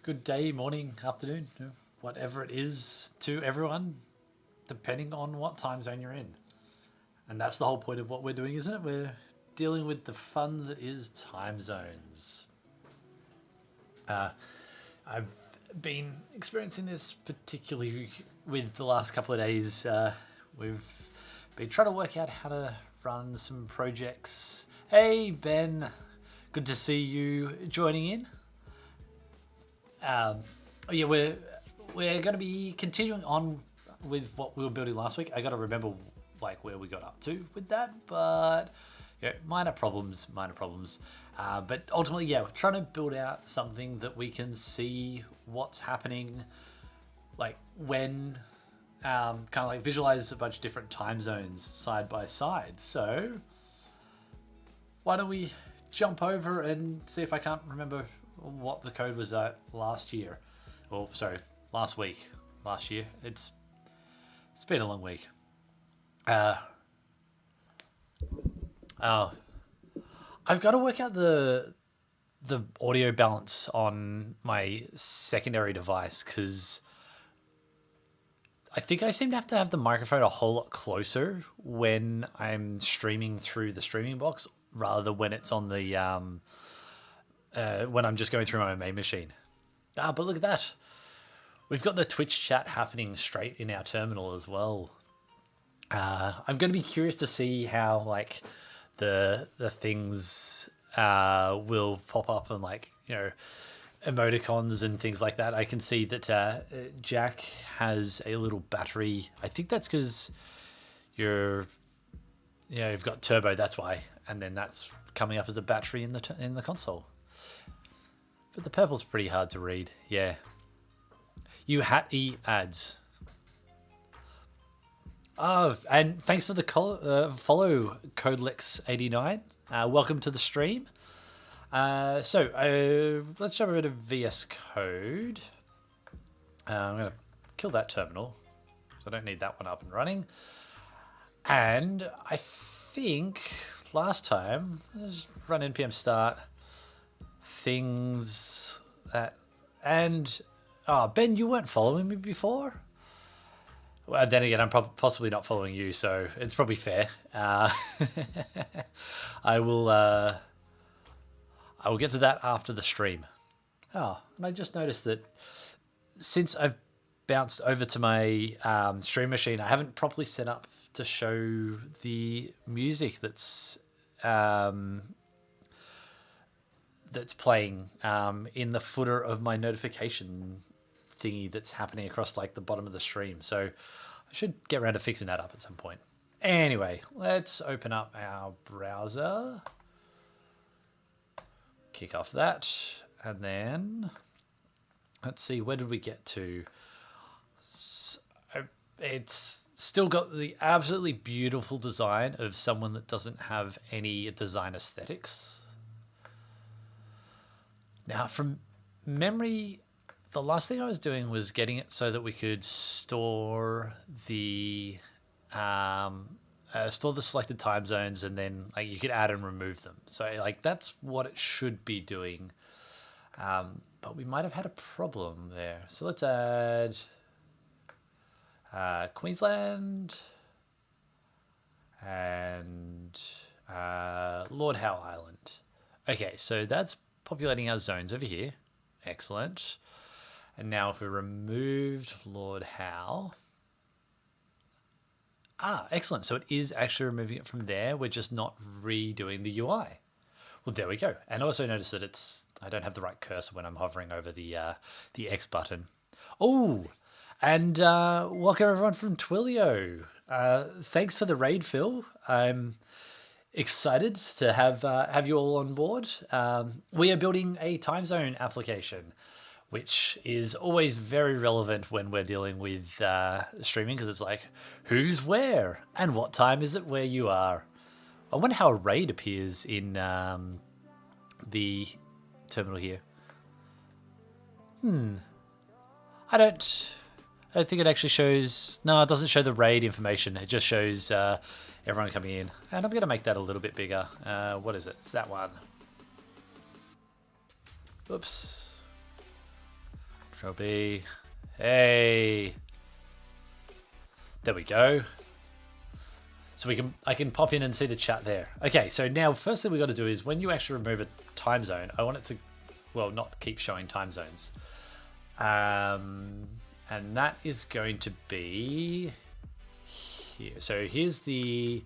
good day, morning, afternoon, whatever it is to everyone, depending on what time zone you're in. And that's the whole point of what we're doing, isn't it? We're dealing with the fun that is time zones. I've been experiencing this particularly with the last couple of days. We've been trying to work out how to run some projects. Hey, Ben, good to see you joining in. Yeah, we're going to be continuing on with what we were building last week. I got to remember like where we got up to with that, but yeah, minor problems. But ultimately, yeah, we're trying to build out something that we can see what's happening, like when, kind of like visualize a bunch of different time zones side by side. So why don't we jump over and see if I can't remember what the code was at last year. Oh, sorry, last week. Last year. It's been a long week. I've got to work out the audio balance on my secondary device because I think I seem to have the microphone a whole lot closer when I'm streaming through the streaming box rather than when it's on the when I'm just going through my main machine. But look at that. We've got the Twitch chat happening straight in our terminal as well. I'm going to be curious to see how like the things will pop up and like, emoticons and things like that. I can see that Jack has a little battery. I think that's because you've got turbo, that's why. And then that's coming up as a battery in the console. But the purple's pretty hard to read. Yeah. You hat-y ads. Oh, and thanks for the follow, Codelex89. Welcome to the stream. So let's jump over to VS Code. I'm going to kill that terminal, so I don't need that one up and running. And I think last time, let's run npm start things that, and Ben, you weren't following me before. Well, then again, I'm possibly not following you, so it's probably fair. I will get to that after the stream. Oh, and I just noticed that since I've bounced over to my stream machine, I haven't properly set up to show the music that's playing in the footer of my notification thingy that's happening across like the bottom of the stream. So I should get around to fixing that up at some point. Anyway, let's open up our browser. Kick off that. And then let's see, where did we get to? So it's still got the absolutely beautiful design of someone that doesn't have any design aesthetics. Now, from memory, the last thing I was doing was getting it so that we could store the selected time zones, and then like you could add and remove them. So like that's what it should be doing. But we might have had a problem there. So let's add Queensland and Lord Howe Island. Okay, so that's populating our zones over here. Excellent. And now if we removed Lord Howe. Excellent. So it is actually removing it from there. We're just not redoing the UI. Well, there we go. And also notice that I don't have the right cursor when I'm hovering over the X button. Oh, and welcome everyone from Twilio. Thanks for the raid, Phil. I'm excited to have you all on board. We are building a time zone application, which is always very relevant when we're dealing with streaming, because it's like, who's where and what time is it where you are? I wonder how a raid appears in the terminal here. I don't think it actually shows. No, it doesn't show the raid information. It just shows everyone coming in. And I'm going to make that a little bit bigger. What is it? It's that one. Oops. Control B. Hey. There we go. So I can pop in and see the chat there. Okay, so now first thing we got to do is when you actually remove a time zone, I want it to, well, not keep showing time zones. And that is going to be here. So here's the,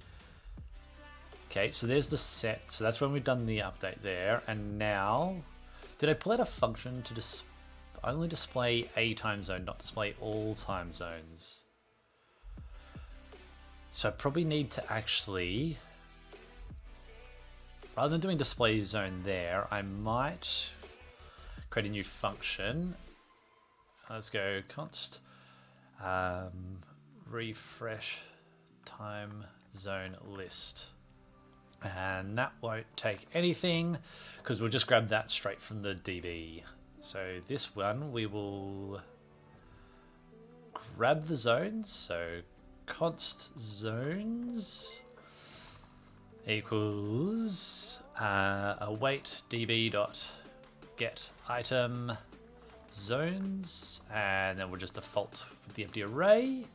okay, so there's the set. So that's when we've done the update there. And now, did I pull out a function to only display a time zone, not display all time zones? So I probably need to actually, rather than doing display zone there, I might create a new function. Let's go const refresh time zone list. And that won't take anything because we'll just grab that straight from the DB. So this one, we will grab the zones. So const zones equals await db dot get item zones, and then we'll just default with the empty array.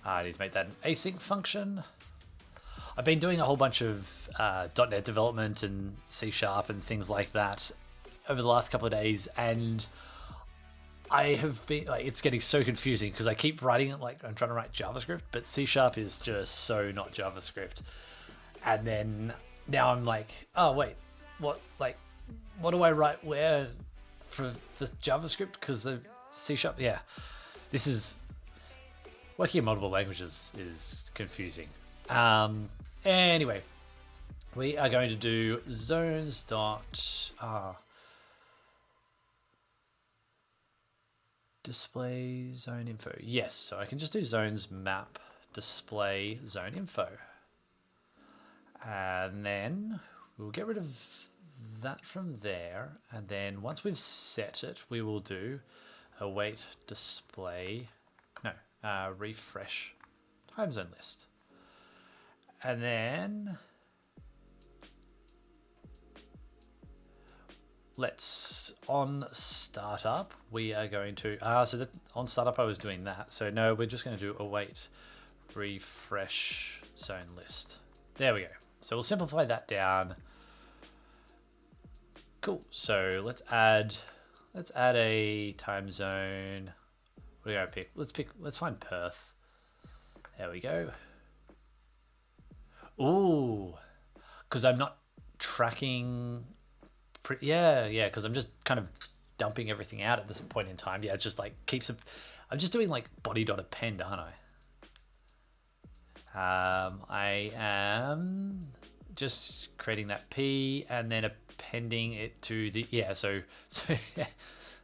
I need to make that an async function. I've been doing a whole bunch of .NET development and C# and things like that over the last couple of days, and I have been like, it's getting so confusing because I keep writing it like I'm trying to write JavaScript, but C# is just so not JavaScript. And then now I'm like, oh wait, what do I write where for the JavaScript? Because the C#, yeah, this is working in multiple languages is confusing. Anyway, we are going to do zones dot display zone info. Yes, so I can just do zones map display zone info. And then we'll get rid of that from there. And then once we've set it, we will do await display, refresh time zone list. And then let's, on startup, we are going to, so that on startup I was doing that. So no, we're just going to do await refresh zone list. There we go. So we'll simplify that down. Cool. So let's add a time zone. What do I pick? Let's find Perth. There we go. Ooh, because I'm not tracking. Yeah, because I'm just kind of dumping everything out at this point in time. Yeah, it's just like I'm just doing like body.append, aren't I? I am just creating that P and then appending it to the, so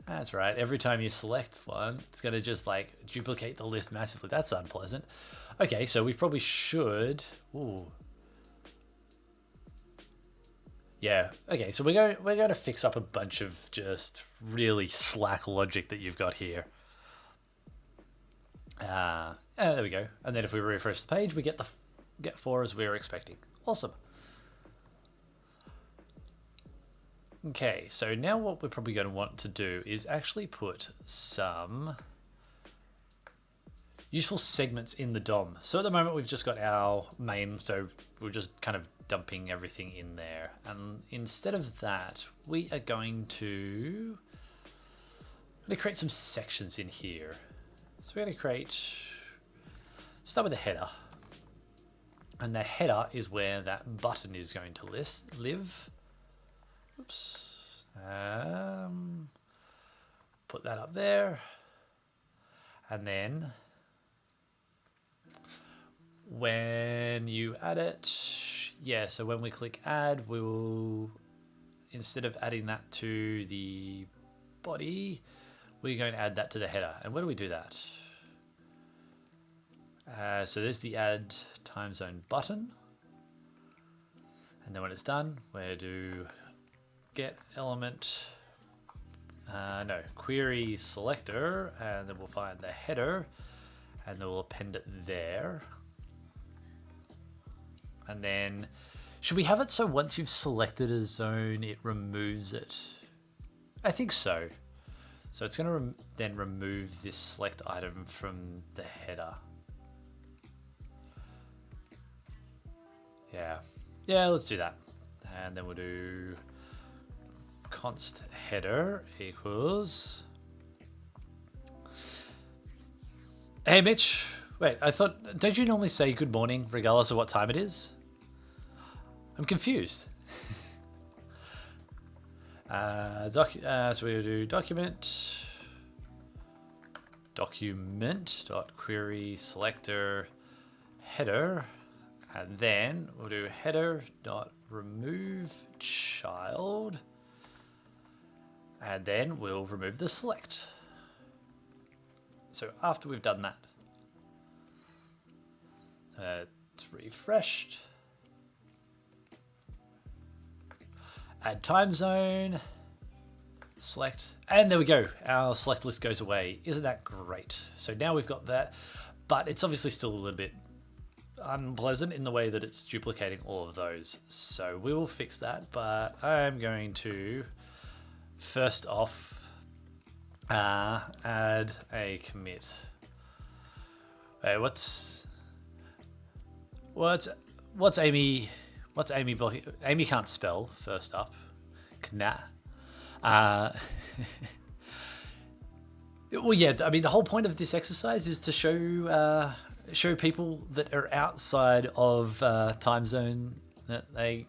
that's right. Every time you select one, it's going to just like duplicate the list massively. That's unpleasant. Okay, so we probably should. Ooh. Yeah. Okay, so we're going to fix up a bunch of just really slack logic that you've got here. There we go. And then if we refresh the page, we get 4 as we were expecting. Awesome. Okay, so now what we're probably going to want to do is actually put some useful segments in the DOM. So at the moment we've just got our main, so we're just kind of dumping everything in there. And instead of that, we are going to create some sections in here. So we're going to start with the header. And the header is where that button is going to live. Oops. Put that up there. And then when you add it, so when we click add, we will, instead of adding that to the body, we're going to add that to the header. And where do we do that? So there's the add time zone button. And then when it's done, we're do get element, query selector, and then we'll find the header and then we'll append it there. And then should we have it so once you've selected a zone, it removes it? I think so. So it's going to then remove this select item from the header. Yeah, let's do that. And then we'll do const header equals. Hey, Mitch. Wait, I thought, don't you normally say good morning regardless of what time it is? I'm confused. So we do document dot query selector header, and then we'll do header dot remove child, and then we'll remove the select. So after we've done that, it's refreshed. Add time zone, select, and there we go. Our select list goes away. Isn't that great? So now we've got that, but it's obviously still a little bit unpleasant in the way that it's duplicating all of those. So we will fix that, but I'm going to first off add a commit. Hey, what's Amy? What's Amy blocking? Amy can't spell, first up. Nah. Well, yeah, I mean, the whole point of this exercise is to show people that are outside of time zone that they,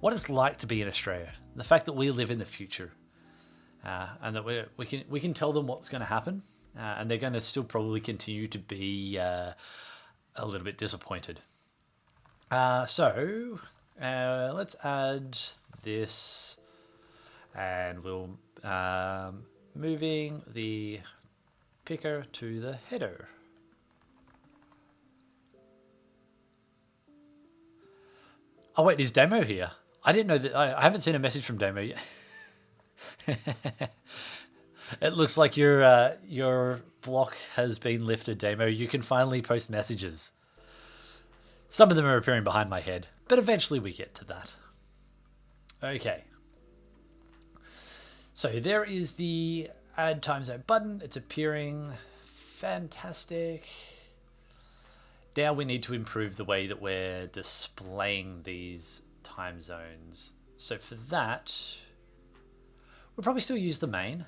what it's like to be in Australia. The fact that we live in the future, and that we can tell them what's going to happen, and they're going to still probably continue to be a little bit disappointed. So let's add this, and we'll moving the picker to the header. Oh wait, is Damo here? I didn't know that. I haven't seen a message from Damo yet. It looks like your block has been lifted, Damo. You can finally post messages. Some of them are appearing behind my head, but eventually we get to that. Okay. So there is the add time zone button. It's appearing. Fantastic. Now we need to improve the way that we're displaying these time zones. So for that, we'll probably still use the main.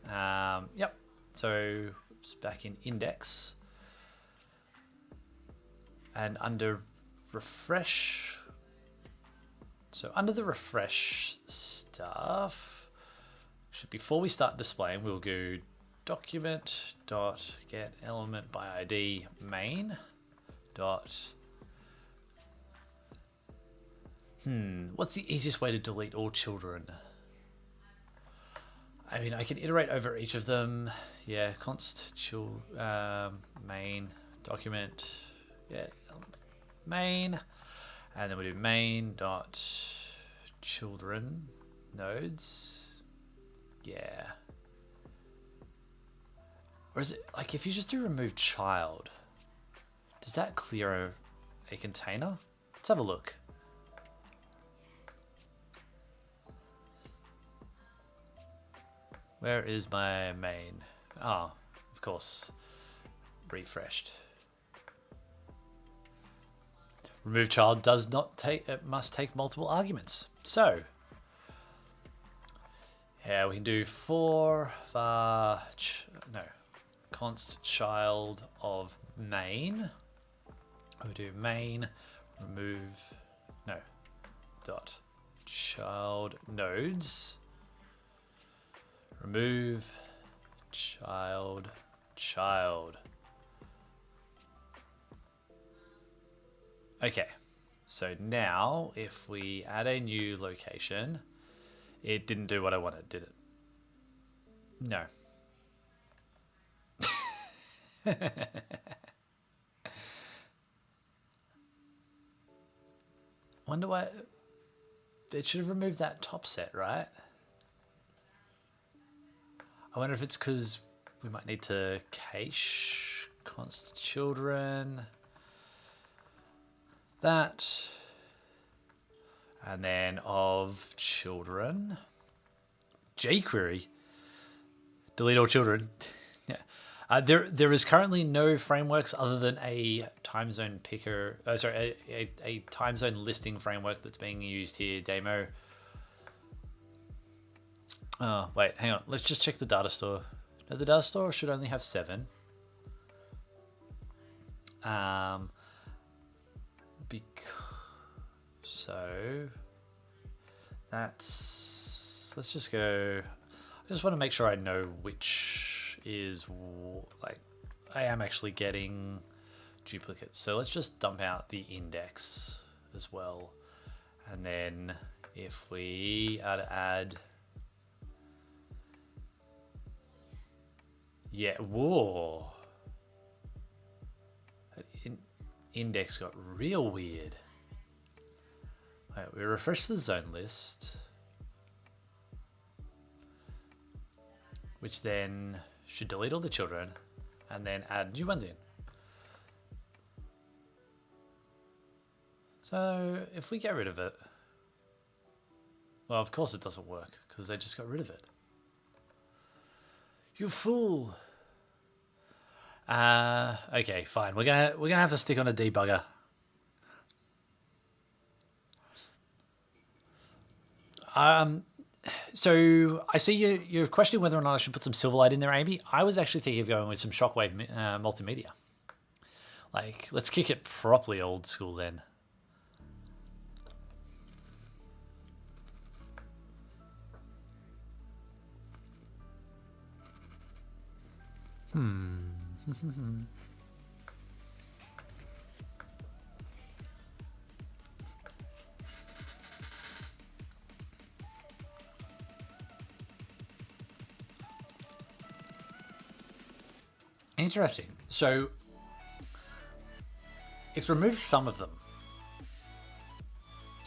Yep. So it's back in index. And under refresh, so under the refresh stuff, before we start displaying, we'll go document dot get element by ID main dot. What's the easiest way to delete all children? I mean, I can iterate over each of them. Yeah, const main document get main, and then we do main dot children nodes. Yeah. Or is it like if you just do remove child, does that clear a container? Let's have a look. Where is my main? Oh, of course, refreshed. Remove child does not take, it must take multiple arguments. So, yeah, we can do const child of main. We do main remove, dot child nodes. Remove child. Okay, so now if we add a new location, it didn't do what I wanted, did it? No. Wonder why it should have removed that top set, right? I wonder if it's because we might need to cache const children. That. And then of children. jQuery. Delete all children. Yeah. There is currently no frameworks other than a time zone picker. A time zone listing framework that's being used here. Demo. Oh wait, hang on. Let's just check the data store. No, the data store should only have 7. So let's just go. I just want to make sure I know which is like I am actually getting duplicates. So let's just dump out the index as well. And then if we are to add, yeah, whoa. Index got real weird. Right, we refresh the zone list, which then should delete all the children and then add new ones in. So if we get rid of it, well, of course it doesn't work because they just got rid of it. You fool. Okay, fine. We're gonna have to stick on a debugger. So I see you're questioning whether or not I should put some Silverlight in there, Amy. I was actually thinking of going with some Shockwave multimedia. Like, let's kick it properly old school then. Interesting. So it's removed some of them,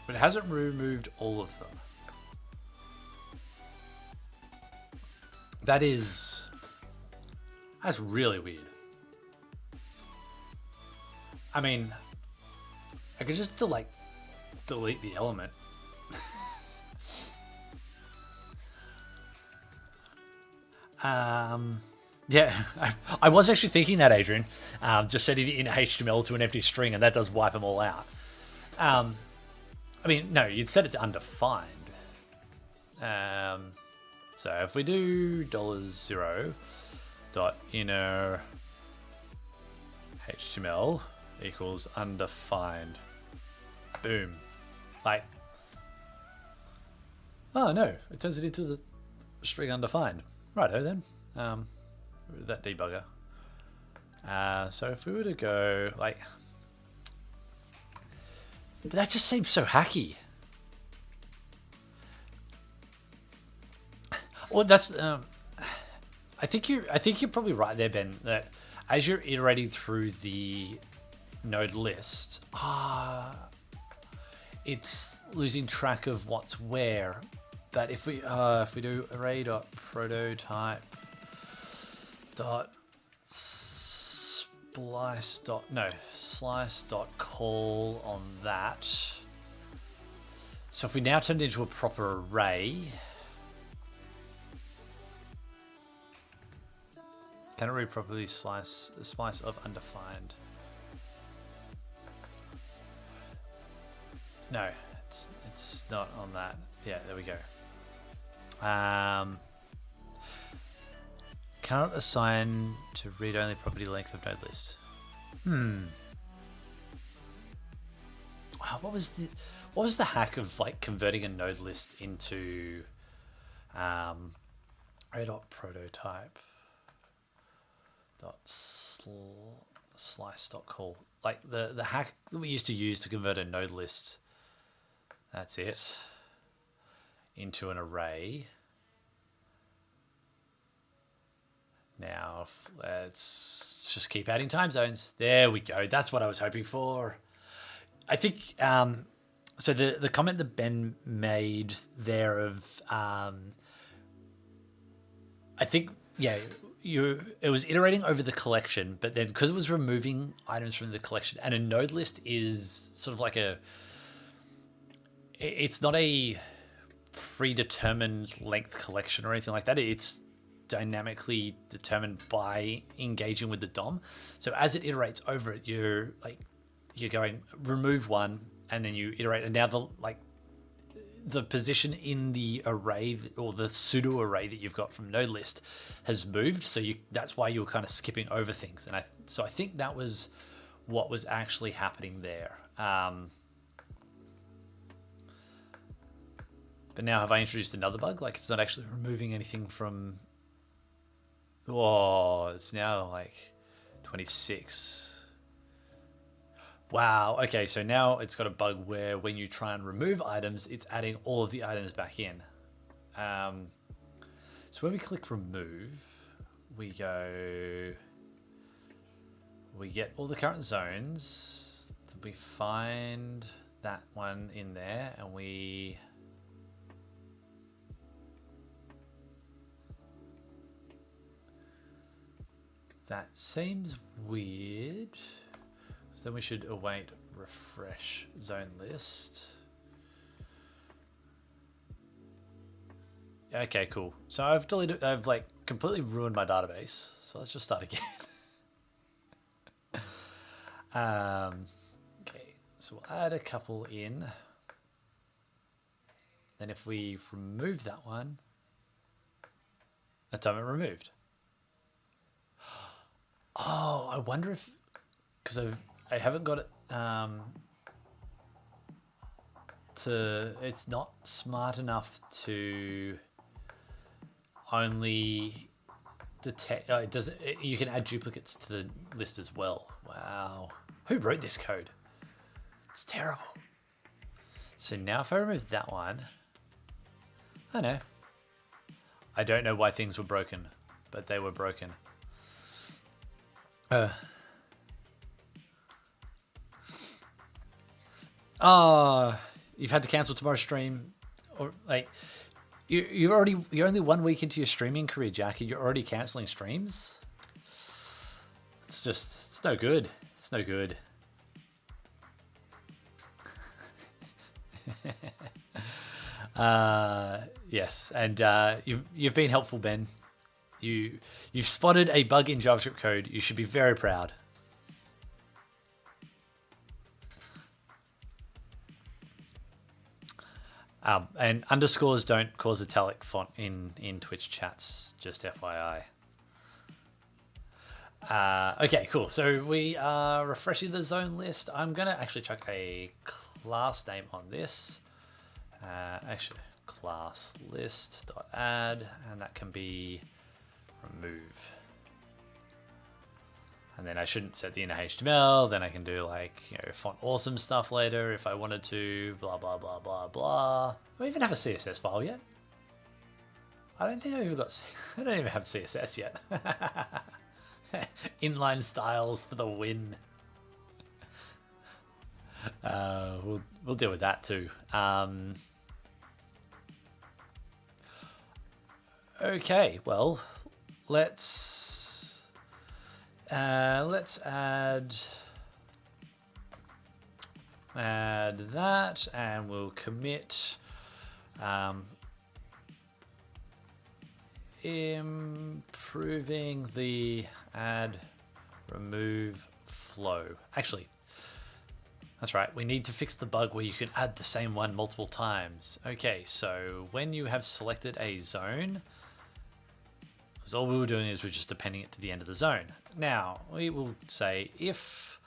but it hasn't removed all of them. That's really weird. I mean, I could just delete the element. Yeah, I was actually thinking that, Adrian. Just setting it in HTML to an empty string, and that does wipe them all out. I mean, no, you'd set it to undefined. So if we do $0 dot inner HTML equals undefined, boom, like, oh no, it turns it into the string undefined. Righto then. That debugger. So if we were to go like, but that just seems so hacky. Well, that's. I think you're probably right there, Ben. That as you're iterating through the node list, it's losing track of what's where. But if we do array.prototype dot slice dot call on that. So if we now turn it into a proper array, can it read properly slice of undefined? No, it's not on that. Yeah, there we go. Cannot assign to read-only property length of node list. Wow, what was the hack of like converting a node list into array.prototype slice dot call? Like the hack that we used to use to convert a node list, that's it, into an array. Now let's just keep adding time zones. There we go. That's what I was hoping for. I think so. The comment that Ben made there of I think it was iterating over the collection, but then because it was removing items from the collection, and a node list is sort of like it's not a predetermined length collection or anything like that. It's dynamically determined by engaging with the DOM. So as it iterates over it, you're going remove one, and then you iterate, and now the position in the array or the pseudo array that you've got from node list has moved. So that's why you were kind of skipping over things. And I think that was what was actually happening there. But now have I introduced another bug? Like it's not actually removing anything from. Oh, it's now like 26. Wow. Okay, so now it's got a bug where when you try and remove items, it's adding all of the items back in. So when we click remove, we get all the current zones. We find that one in there, and that seems weird. So then we should await refresh zone list. Okay, cool. So I've like completely ruined my database. So let's just start again. Okay, so we'll add a couple in. Then if we remove that one, that's time it removed. Oh, I wonder if, because I haven't got it it's not smart enough to only detect, you can add duplicates to the list as well. Wow. Who wrote this code? It's terrible. So now if I remove that one, I know. I don't know why things were broken, but they were broken. You've had to cancel tomorrow's stream, or like you're only 1 week into your streaming career, Jackie. You're already canceling streams. It's no good. It's no good. Yes, and you've been helpful, Ben. You've spotted a bug in JavaScript code. You should be very proud. And underscores don't cause italic font in Twitch chats, just FYI. Okay, cool. So we are refreshing the zone list. I'm going to actually chuck a class name on this. Actually, class list.add, and that can be remove. And then I shouldn't set the inner HTML. Then I can do like, font awesome stuff later if I wanted to, blah, blah, blah, blah, blah. Do I even have a CSS file yet? I don't think I don't even have CSS yet. Inline styles for the win. We'll deal with that too. Okay, well, let's add that, and we'll commit improving the add remove flow. Actually, that's right. We need to fix the bug where you can add the same one multiple times. Okay, so when you have selected a zone, because all we were doing is we're just appending it to the end of the zone. Now we will say if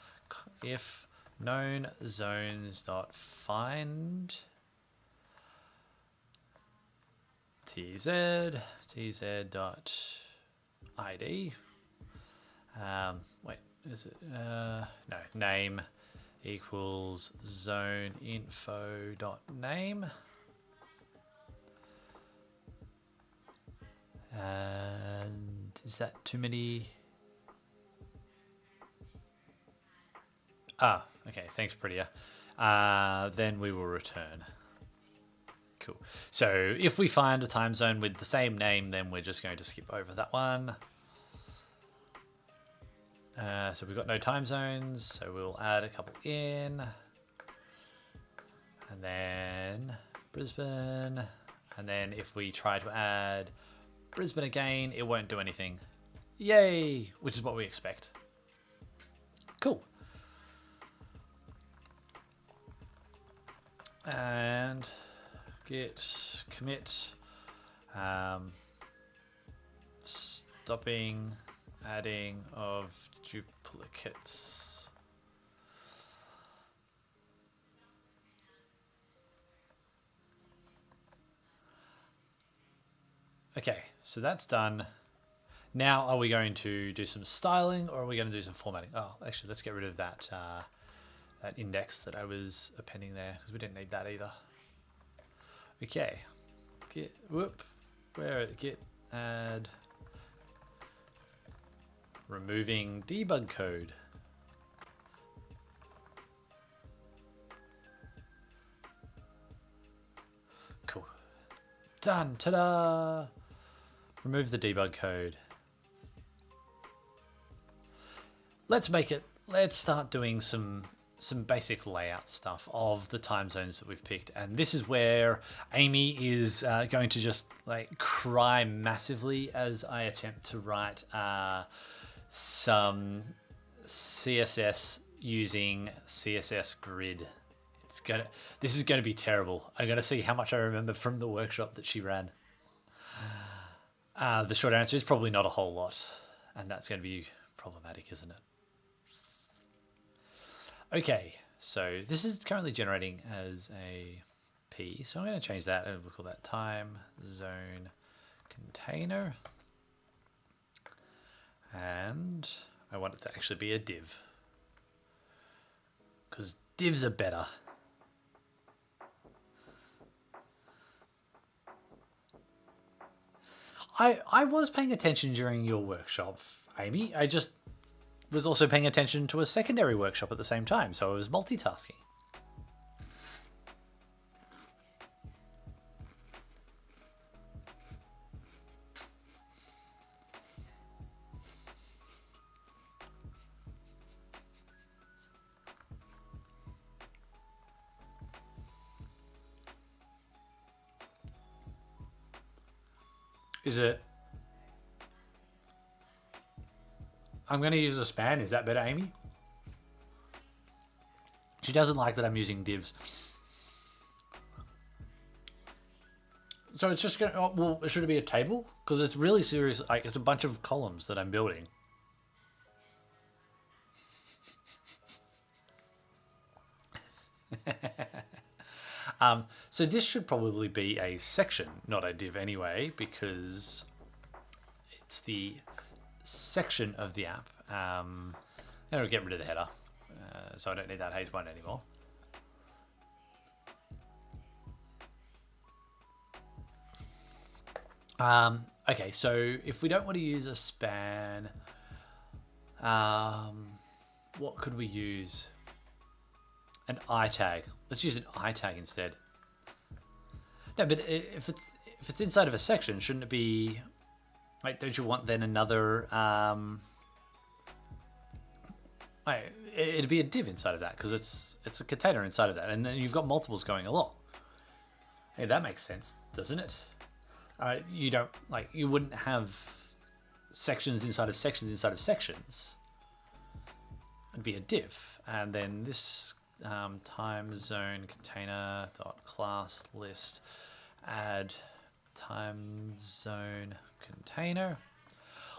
known zones dot find tz dot id. Wait, is it no, name equals zone info dot name. And is that too many? Okay, thanks, Prettier. Then we will return. Cool. So if we find a time zone with the same name, then we're just going to skip over that one. So we've got no time zones, so we'll add a couple in. And then Brisbane. And then if we try to add Brisbane again, it won't do anything. Yay! Which is what we expect. Cool. And git commit. Stopping adding of duplicates. Okay, so that's done. Now, are we going to do some styling or are we going to do some formatting? Oh, actually, let's get rid of that that index that I was appending there because we didn't need that either. Okay, git add removing debug code. Cool. Done. Ta-da! Remove the debug code. Let's start doing some basic layout stuff of the time zones that we've picked. And this is where Amy is going to just like cry massively as I attempt to write some CSS using CSS grid. This is gonna be terrible. I'm gonna see how much I remember from the workshop that she ran. The short answer is probably not a whole lot, and that's going to be problematic, isn't it? Okay, so this is currently generating as a P, so I'm going to change that and we'll call that time zone container. And I want it to actually be a div, because divs are better. I was paying attention during your workshop, Amy. I just was also paying attention to a secondary workshop at the same time, so I was multitasking. Is it? I'm going to use a span. Is that better, Amy? She doesn't like that I'm using divs. So it's just going to... Oh, well, should it be a table? Because it's really serious. Like, it's a bunch of columns that I'm building. So this should probably be a section, not a div anyway, because it's the section of the app. I'm going to get rid of the header, so I don't need that H1 anymore. Okay, so if we don't want to use a span, what could we use? An I tag. Let's use an I tag instead. No, but if it's inside of a section, shouldn't it be? Like, don't you want then another? It'd be a div inside of that because it's a container inside of that, and then you've got multiples going along. Hey, that makes sense, doesn't it? You wouldn't have sections inside of sections inside of sections. It'd be a div, and then this. Time zone container dot class list add time zone container.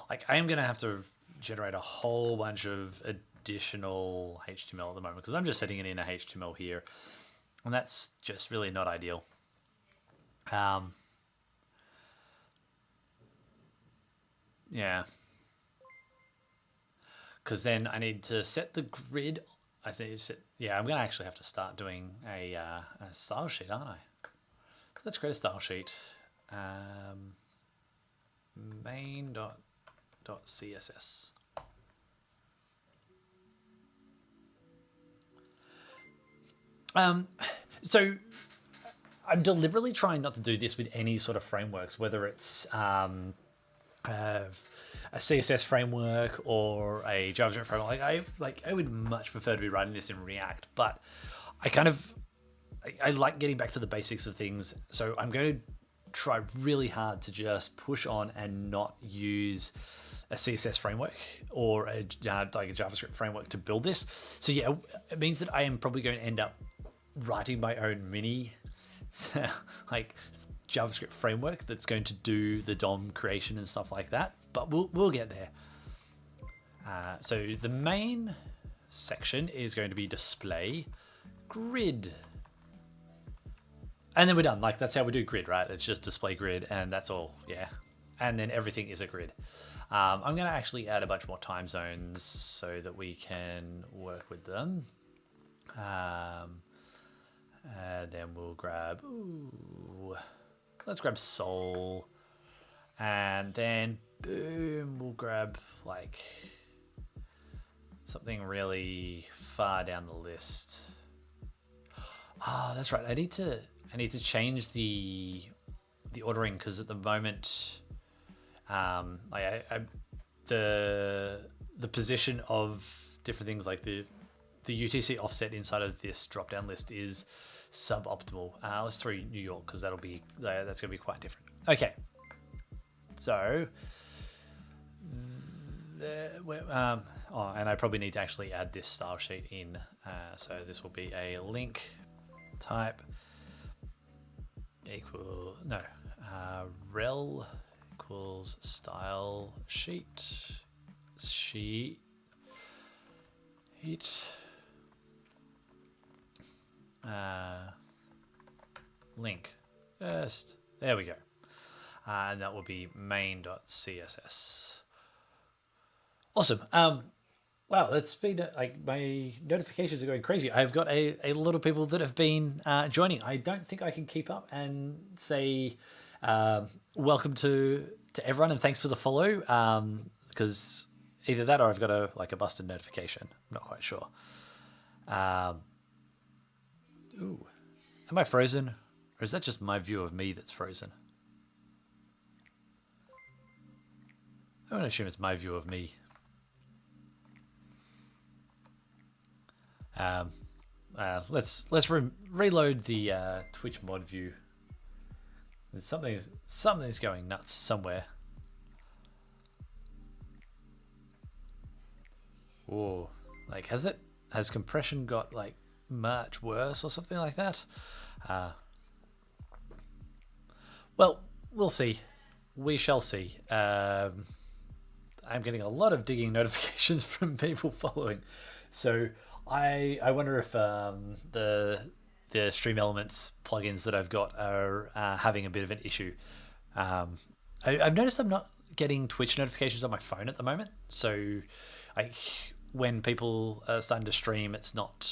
Like, I am going to have to generate a whole bunch of additional HTML at the moment because I'm just setting it in a HTML here, and that's just really not ideal. Yeah, because then I need to set the grid. I'm going to actually have to start doing a style sheet, aren't I? Let's create a style sheet. Main.css. So I'm deliberately trying not to do this with any sort of frameworks, whether it's a CSS framework or a JavaScript framework. I would much prefer to be writing this in React, but I like getting back to the basics of things. So I'm going to try really hard to just push on and not use a CSS framework or a like a JavaScript framework to build this. So yeah, it means that I am probably going to end up writing my own mini like JavaScript framework that's going to do the DOM creation and stuff like that. But we'll get there. So the main section is going to be display grid. And then we're done. Like, that's how we do grid, right? It's just display grid, and that's all. Yeah. And then everything is a grid. I'm going to actually add a bunch more time zones so that we can work with them. And then we'll grab, let's grab Sol. And then, boom, we'll grab, like, something really far down the list. That's right. I need to change the ordering, because at the moment, the position of different things, like the UTC offset inside of this drop down list is suboptimal. Let's throw New York, because that's going to be quite different. Okay, so and I probably need to actually add this style sheet in. So this will be a link type rel equals style sheet link first. There we go. And that will be main.css. Awesome. Wow, that's been like, my notifications are going crazy. I've got a lot of people that have been joining. I don't think I can keep up and say welcome to everyone and thanks for the follow, because either that or I've got a busted notification. I'm not quite sure. Ooh, am I frozen, or is that just my view of me that's frozen? I'm going to assume it's my view of me. Let's reload the Twitch mod view. Something's going nuts somewhere. Whoa! Like, has compression got like much worse or something like that? Well, we'll see. We shall see. I'm getting a lot of digging notifications from people following, so I wonder if the Stream Elements plugins that I've got are having a bit of an issue. I've noticed I'm not getting Twitch notifications on my phone at the moment, so when people are starting to stream, it's not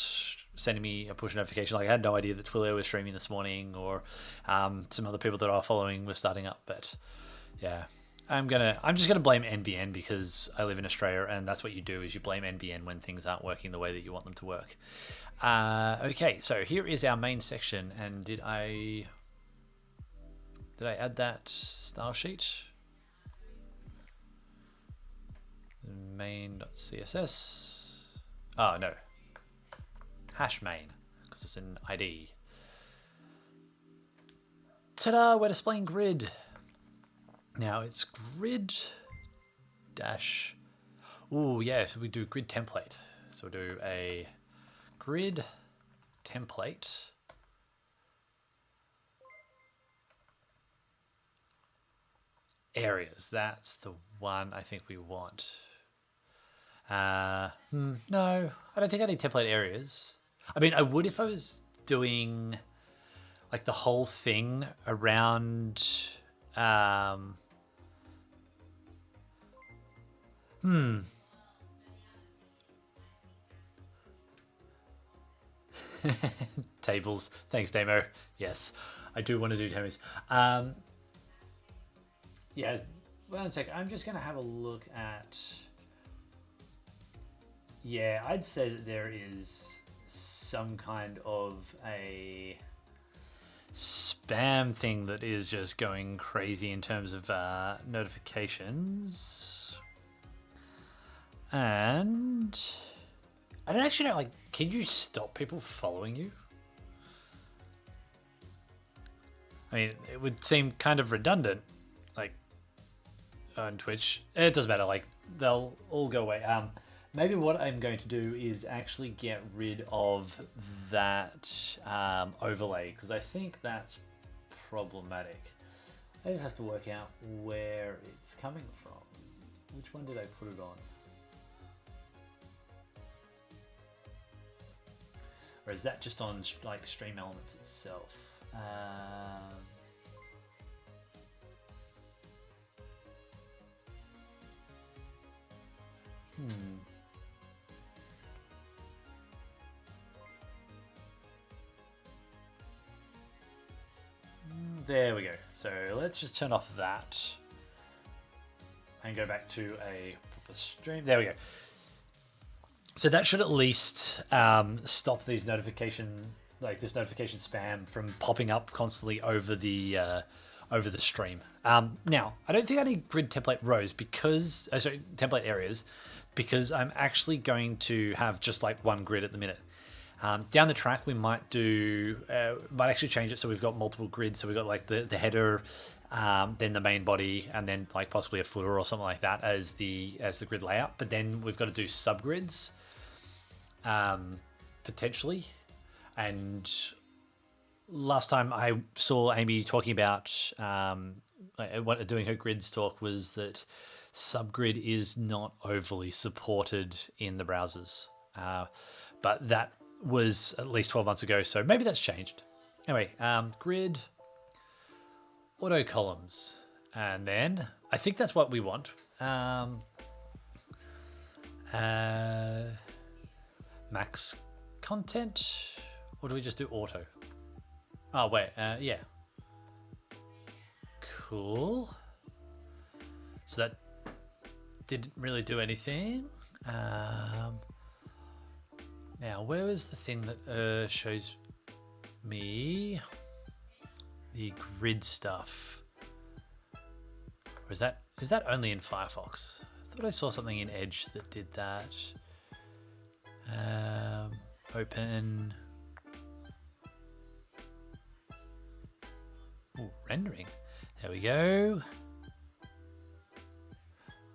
sending me a push notification. Like, I had no idea that Twilio was streaming this morning, or some other people that are following were starting up. But yeah, I'm just gonna blame NBN, because I live in Australia, and that's what you do, is you blame NBN when things aren't working the way that you want them to work. Okay, so here is our main section, and did I add that style sheet? Main.css. Oh no, hash main, because it's an ID. Ta-da! We're displaying grid. Now it's grid dash. Ooh, yeah, so we do grid template. So we'll do a grid template. Areas, that's the one I think we want. No, I don't think I need template areas. I mean, I would if I was doing like the whole thing around tables. Thanks, Demo. Yes, I do want to do demos. Yeah, one sec. I'm just going to have a look at... Yeah, I'd say that there is some kind of a spam thing that is just going crazy in terms of notifications. And I don't actually know, like, can you stop people following you? I mean, it would seem kind of redundant, like on Twitch. It doesn't matter. Like they'll all go away. Maybe what I'm going to do is actually get rid of that overlay because I think that's problematic. I just have to work out where it's coming from. Which one did I put it on? Or is that just on like Stream Elements itself? There we go. So let's just turn off that and go back to a proper stream. There we go. So that should at least stop these this notification spam from popping up constantly over the stream. Now, I don't think I need grid template rows because template areas because I'm actually going to have just like one grid at the minute. Down the track, we might actually change it so we've got multiple grids. So we've got like the header, then the main body, and then like possibly a footer or something like that as the grid layout. But then we've got to do subgrids, potentially. And last time I saw Amy talking about doing her grids talk was that subgrid is not overly supported in the browsers, but that was at least 12 months ago, so maybe that's changed. Anyway, grid, auto columns, and then I think that's what we want. Max content, or do we just do auto? Oh wait, yeah. Cool. So that didn't really do anything. Now, where is the thing that shows me the grid stuff? Or is that only in Firefox? I thought I saw something in Edge that did that. Open. Ooh, rendering. There we go.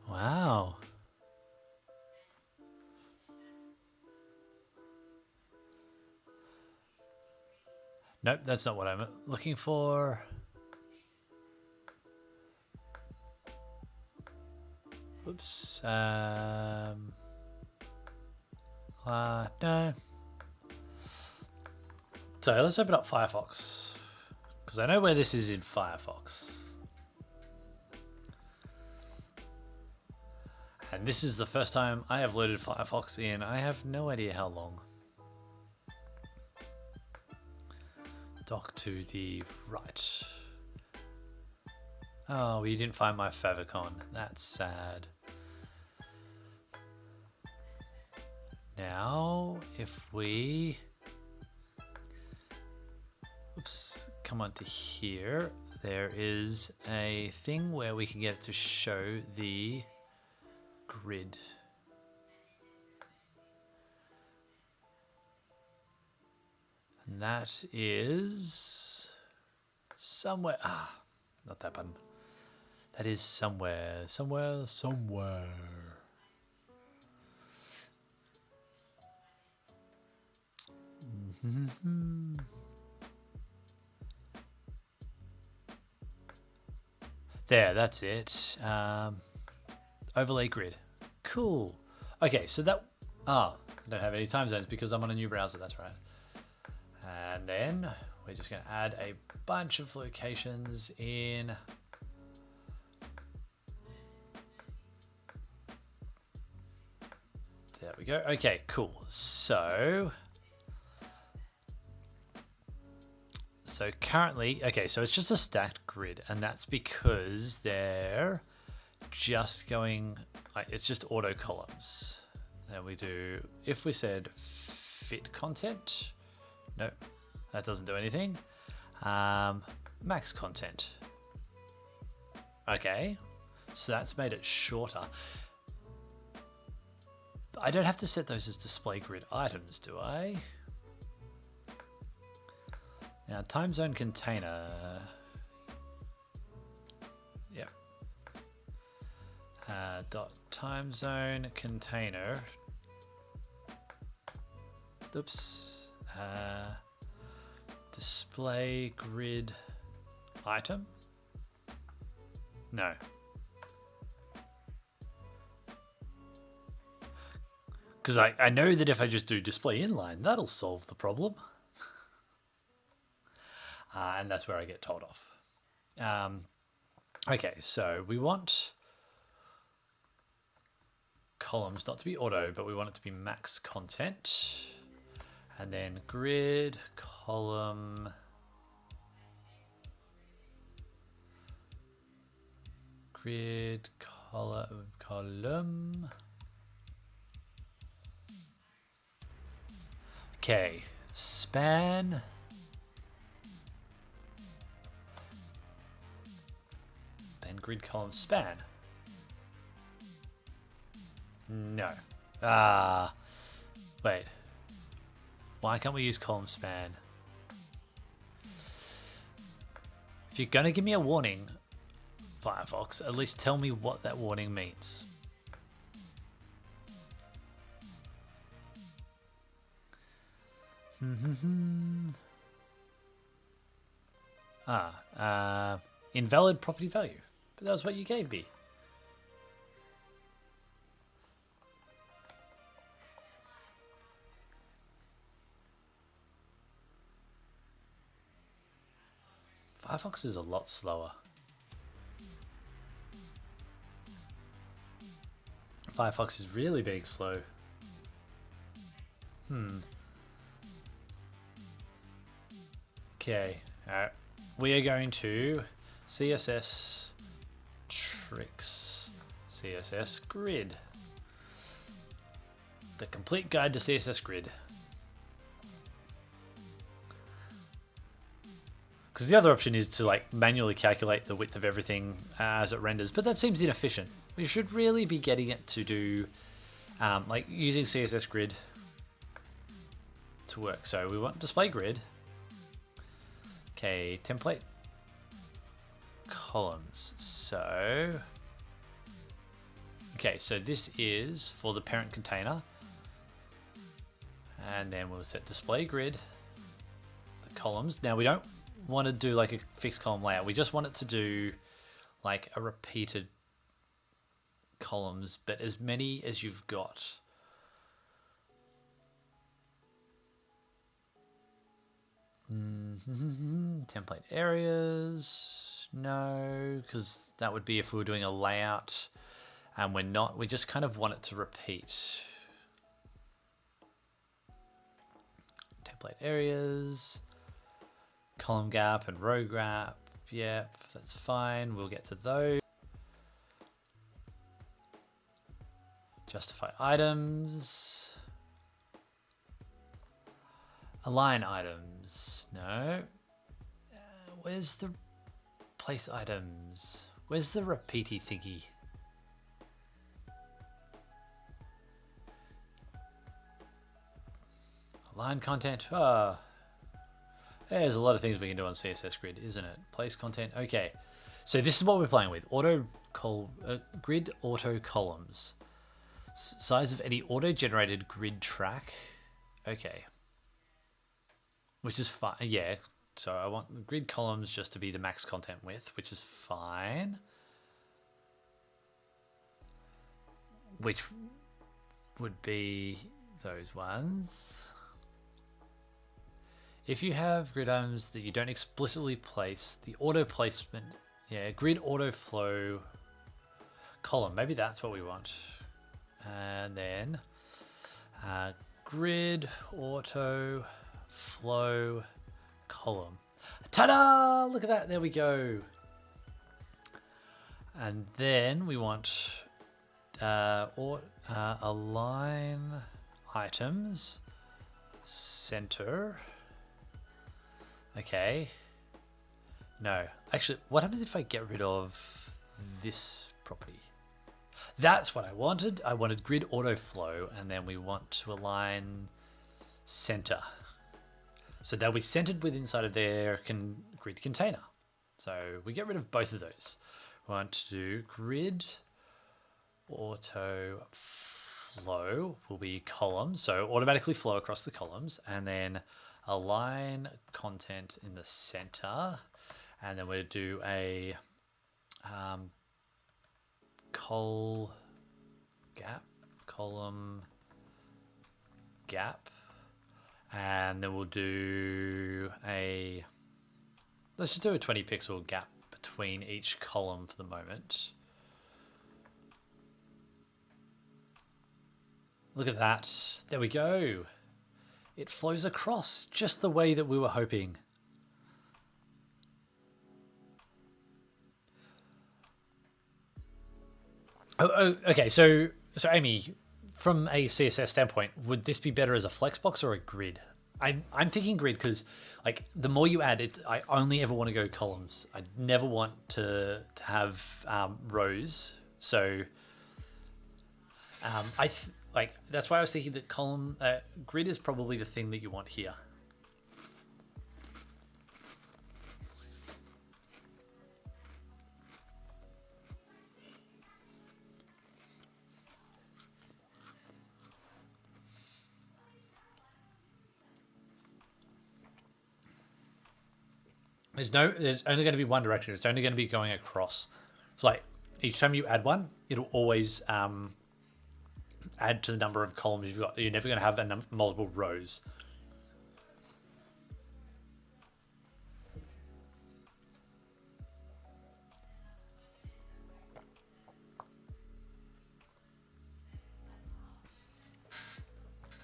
Wow. Nope, that's not what I'm looking for. Whoops. No. So let's open up Firefox, because I know where this is in Firefox. And this is the first time I have loaded Firefox in I have no idea how long. Dock to the right. Oh, you didn't find my favicon. That's sad. Now, if we come on to here, there is a thing where we can get it to show the grid. And that is somewhere. Not that button. That is somewhere. There, that's it. Overlay grid. Cool. Okay, so that. I don't have any time zones because I'm on a new browser. That's right. And then we're just going to add a bunch of locations in. There we go. Okay, cool. So currently, okay, so it's just a stacked grid, and that's because they're just going, like, it's just auto columns. Then we do, if we said fit content, no, that doesn't do anything. Max content. Okay, so that's made it shorter. I don't have to set those as display grid items, do I? Now, time zone container. Dot timezone container. Oops. Display grid item. No. Because I know that if I just do display inline, that'll solve the problem. And that's where I get told off. Okay, so we want columns not to be auto, but we want it to be max content. And then grid, column, grid, column. Okay, span. Then grid column span. No. Wait. Why can't we use column span? If you're going to give me a warning, Firefox, at least tell me what that warning means. Invalid property value. But that was what you gave me. Firefox is a lot slower. Firefox is really being slow. Okay, alright. We are going to CSS tricks, CSS grid. The complete guide to CSS grid. Because the other option is to like manually calculate the width of everything as it renders, but that seems inefficient. We should really be getting it to do like using CSS grid to work. So we want display grid. Okay, template columns. So, okay, so this is for the parent container. And then we'll set display grid, the columns. Now we don't want to do like a fixed column layout. We just want it to do like a repeated columns, but as many as you've got. Template areas, no, because that would be if we were doing a layout, and we're not. We just kind of want it to repeat. Template areas, column gap and row gap. Yep, that's fine. We'll get to those. Justify items. Align items. No. Where's the place items? Where's the repeaty thingy? Align content. There's a lot of things we can do on CSS grid, isn't it? Place content. Okay. So this is what we're playing with. Grid auto columns. Size of any auto-generated grid track. Okay. Which is fine. Yeah. So I want the grid columns just to be the max content width, which is fine. Which would be those ones. If you have grid items that you don't explicitly place, the auto placement, yeah, grid auto flow column. Maybe that's what we want. And then grid auto flow column. Ta-da! Look at that. There we go. And then we want align items center. Okay. No. Actually, what happens if I get rid of this property? That's what I wanted. I wanted grid auto flow, and then we want to align center. So they'll be centered with inside of their grid container. So we get rid of both of those. We want to do grid auto flow will be columns, so automatically flow across the columns, and then align content in the center, and then we'll do a column gap, and then we'll do let's just do a 20 pixel gap between each column for the moment. Look at that. There we go. It flows across just the way that we were hoping. Okay. So Amy, from a CSS standpoint, would this be better as a flexbox or a grid? I'm thinking grid because, like, the more you add it, I only ever want to go columns. I never want to have rows. So that's why I was thinking that grid is probably the thing that you want here. There's only going to be one direction. It's only going to be going across. So, like, each time you add one, it'll always add to the number of columns you've got. You're never going to have multiple rows.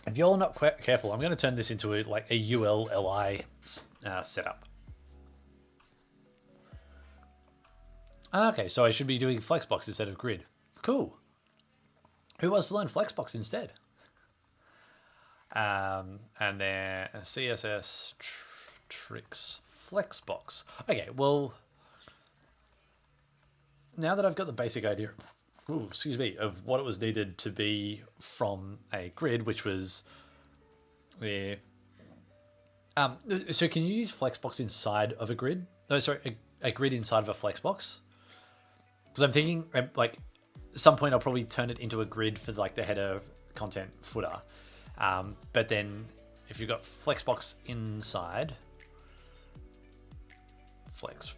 If you're not careful, I'm going to turn this into a ULLI setup. Okay, so I should be doing Flexbox instead of grid. Cool. Who wants to learn Flexbox instead? And then CSS tricks Flexbox. Okay, well, now that I've got the basic idea, of what it was needed to be from a grid, which was the. So can you use Flexbox inside of a grid? No, sorry, a grid inside of a Flexbox. Because I'm thinking, like, at some point I'll probably turn it into a grid for like the header, content, footer. But then if you've got Flexbox inside, flex.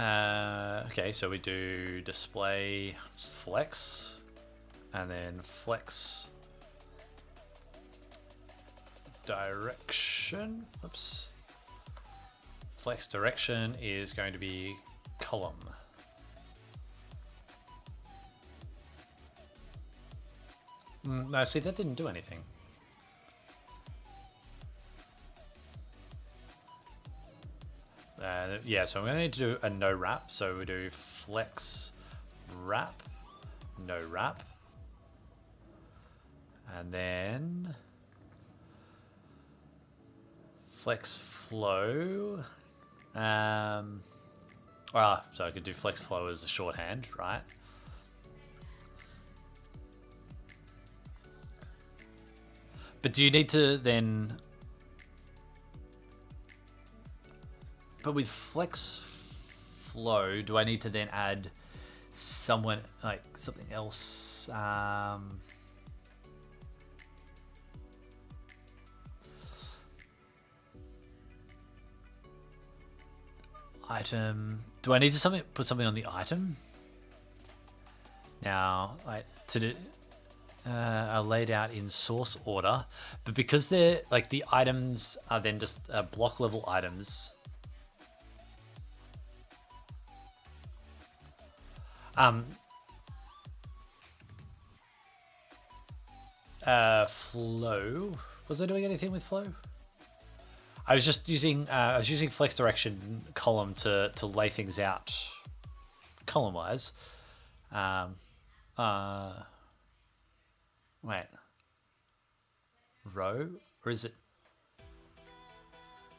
Okay, so we do display flex, and then flex direction. Oops. Flex direction is going to be column. No, see, that didn't do anything. Yeah, so I'm going to need to do a no wrap. So we do flex wrap, no wrap, and then flex flow. So I could do flex flow as a shorthand, right? But do you need to then? But with flex flow, do I need to then add something else? Item. Do I need to put something on the item? Now, are laid out in source order, but because they're like the items are then just block level items. Flow. Was I doing anything with flow? I was just using flex direction column to lay things out column wise. Wait. Row? Or is it?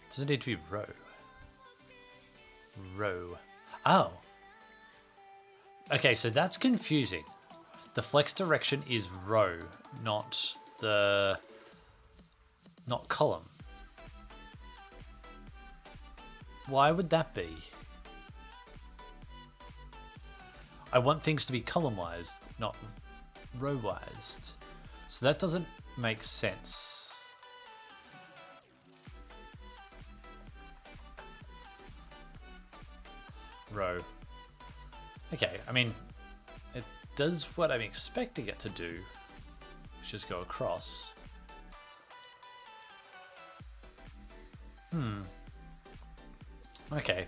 Does it need to be row? Row. Oh. Okay, so that's confusing. The flex direction is row, not column. Why would that be? I want things to be column-wise, not row-wise. So that doesn't make sense. Row. Okay, I mean, it does what I'm expecting it to do, which is go across. Okay.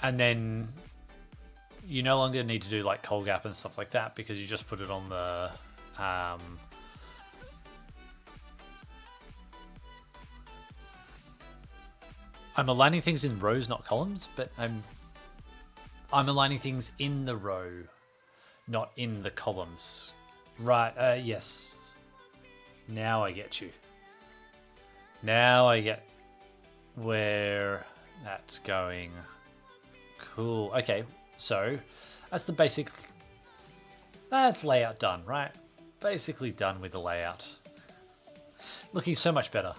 And then you no longer need to do like coal gap and stuff like that because you just put it on the I'm aligning things in rows, not columns, but I'm aligning things in the row, not in the columns. Right, yes. Now I get you. Now I get where that's going. Cool. Okay, so that's the basic. That's layout done, right? Basically done with the layout. Looking so much better.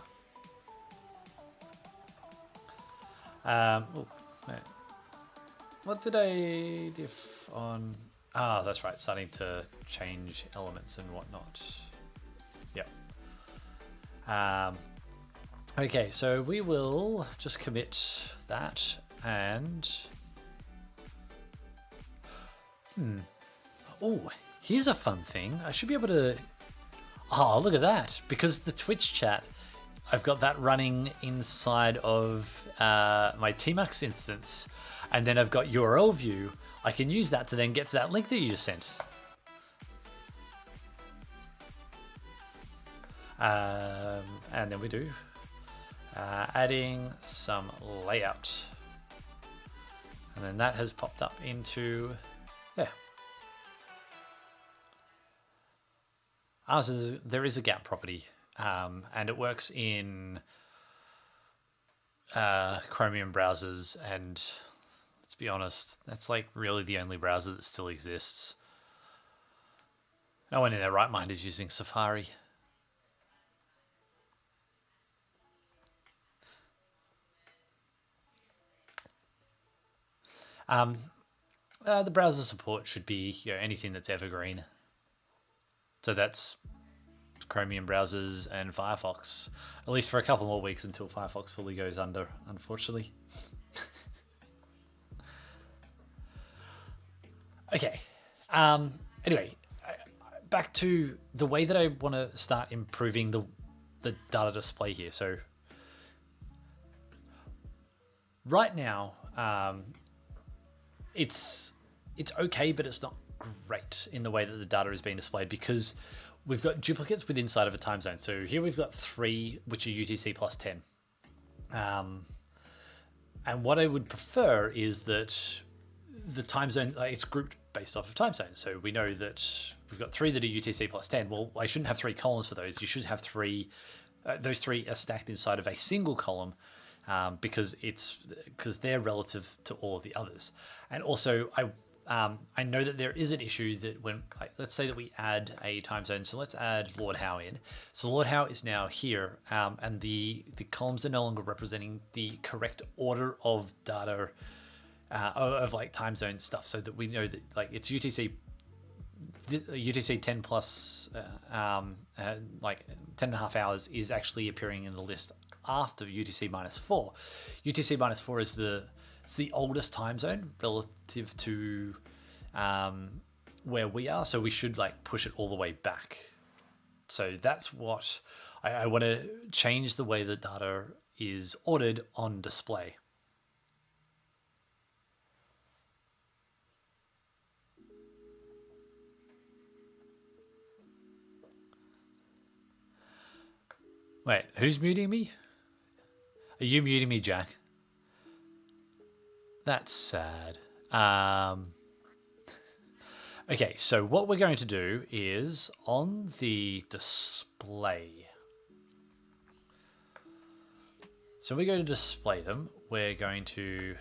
What did I diff on? Ah, that's right. Starting to change elements and whatnot. Yep. Okay, so we will just commit that and. Oh, here's a fun thing. I should be able to. Oh, look at that! Because the Twitch chat, I've got that running inside of my Tmax instance, and then I've got URL view. I can use that to then get to that link that you just sent. And then we do adding some layout, and then that has popped up into yeah. So there is a gap property, and it works in Chromium browsers, and let's be honest, that's like really the only browser that still exists. No one in their right mind is using Safari. The browser support should be anything that's evergreen. So that's Chromium browsers and Firefox, at least for a couple more weeks until Firefox fully goes under, unfortunately. Okay. Anyway, back to the way that I want to start improving the data display here. So right now, it's okay, but it's not great in the way that the data is being displayed because we've got duplicates within inside of a time zone. So here we've got 3, which are UTC plus 10. And what I would prefer is that the time zone, it's grouped based off of time zones. So we know that we've got 3 that are UTC plus 10. Well, I shouldn't have 3 columns for those. You should have 3. Those 3 are stacked inside of a single column because they're relative to all of the others. And also, I know that there is an issue that when, let's say that we add a time zone, so let's add Lord Howe in. So Lord Howe is now here, and the columns are no longer representing the correct order of data, of like time zone stuff, so that we know that like it's UTC 10 plus, like 10 and a half hours is actually appearing in the list after UTC minus 4. UTC minus 4 is it's the oldest time zone relative to where we are, so we should like push it all the way back. So that's what I want to change, the way the data is ordered on display. Wait, who's muting me? Are you muting me, Jack? That's sad. Okay, so what we're going to do is on the display. So we go to display them. We're going to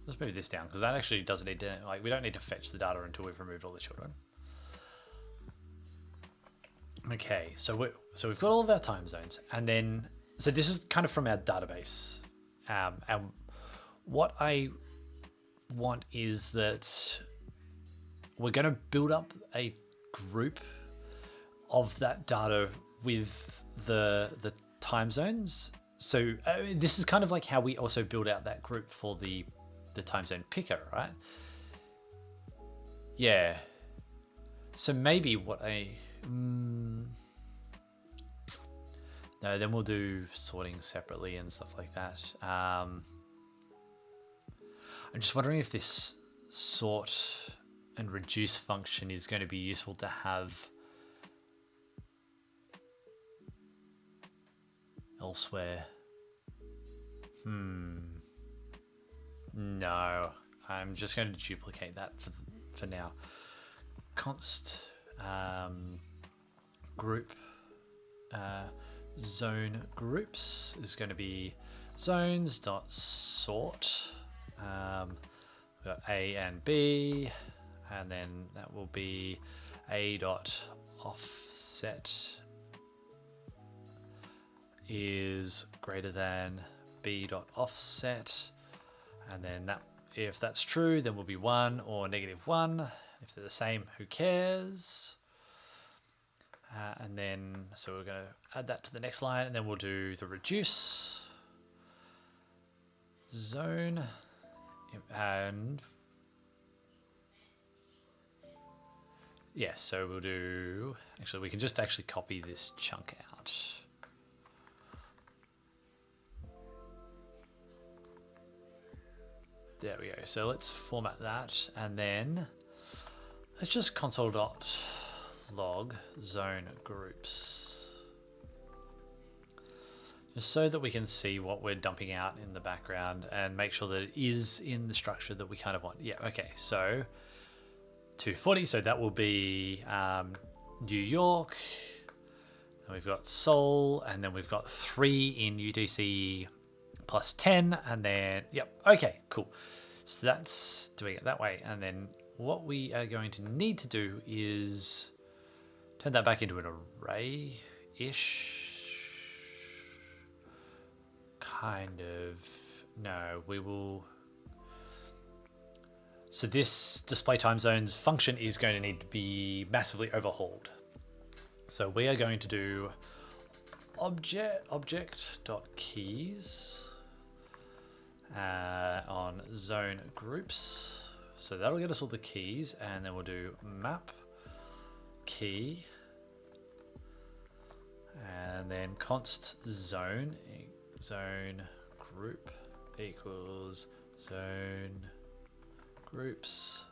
let's move this down because that actually doesn't need to, like, we don't need to fetch the data until we've removed all the children. Okay, so we've got all of our time zones, and then So this is kind of from our database. And what I want is that we're going to build up a group of that data with the time zones. So this is kind of like how we also build out that group for the time zone picker, right? Yeah. So maybe what no, then we'll do sorting separately and stuff like that. I'm just wondering if this sort and reduce function is going to be useful to have elsewhere. No, I'm just going to duplicate that for now. Const group zone groups is going to be zones.sort. We've got A and B, and then that will be A.offset is greater than B.offset, and then that, if that's true, then will be 1 or -1. If they're the same, who cares? And then, so we're going to add that to the next line, and then we'll do the reduce zone, and yeah, so we'll do, actually we can just actually copy this chunk out. There we go. So let's format that, and then let's just console.log zone groups, just so that we can see what we're dumping out in the background and make sure that it is in the structure that we kind of want. Yeah, okay, so 240, so that will be New York, and we've got Seoul, and then we've got 3 in UTC plus 10, and then, yep, okay, cool. So that's doing it that way, and then what we are going to need to do is turn that back into an array-ish. Kind of. No, we will. So this display time zones function is going to need to be massively overhauled. So we are going to do object.keys on zone groups. So that'll get us all the keys, and then we'll do map key, and then const zone group equals zone groups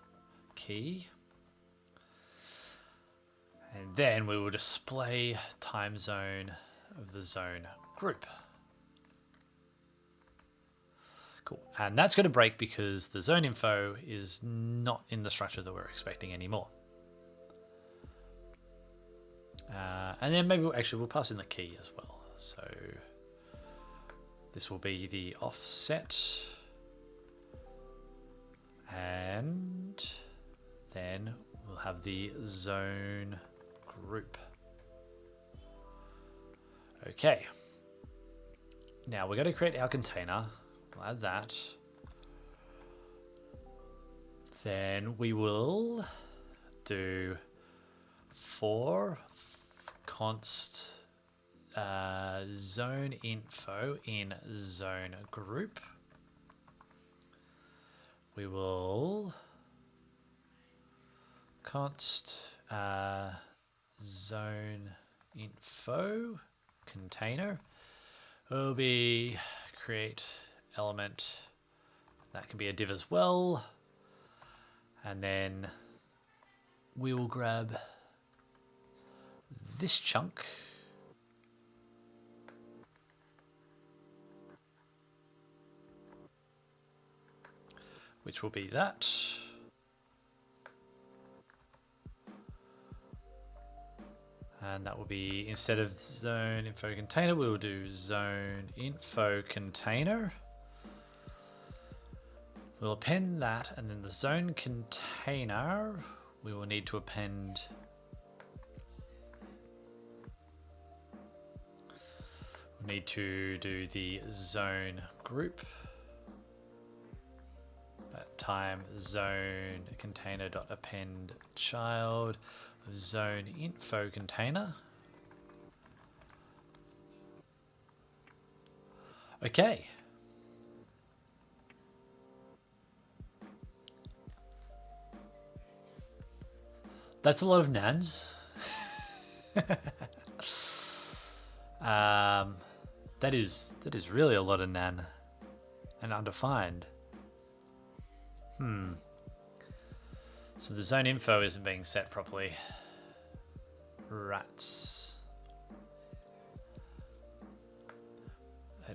key, and then we will display time zone of the zone group. Cool, and that's going to break because the zone info is not in the structure that we're expecting anymore. And then maybe we'll pass in the key as well. So this will be the offset, and then we'll have the zone group. Okay, now we're going to create our container. We'll add that. Then we will do for const zone info in zone group. We will const zone info container will be create element, that can be a div as well, and then we will grab this chunk, which will be that, and that will be, instead of zone info container, we will do zone info container. We'll append that, and then the zone container, we will need to append need to do the zone group. Time zone container dot append child of zone info container. Okay. That's a lot of nans. That is really a lot of nan and undefined. So the zone info isn't being set properly. Rats.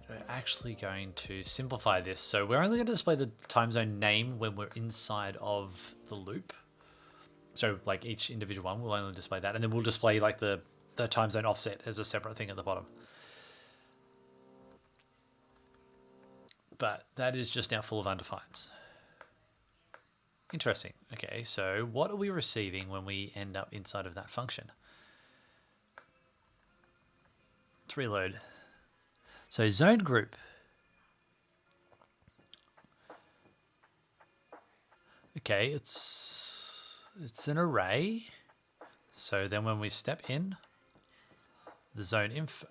We're actually going to simplify this. So we're only going to display the time zone name when we're inside of the loop. So like each individual one will only display that, and then we'll display like the time zone offset as a separate thing at the bottom. But that is just now full of undefineds. Interesting. Okay, so what are we receiving when we end up inside of that function? Let's reload. So zone group. Okay, it's an array. So then when we step in, the zone info.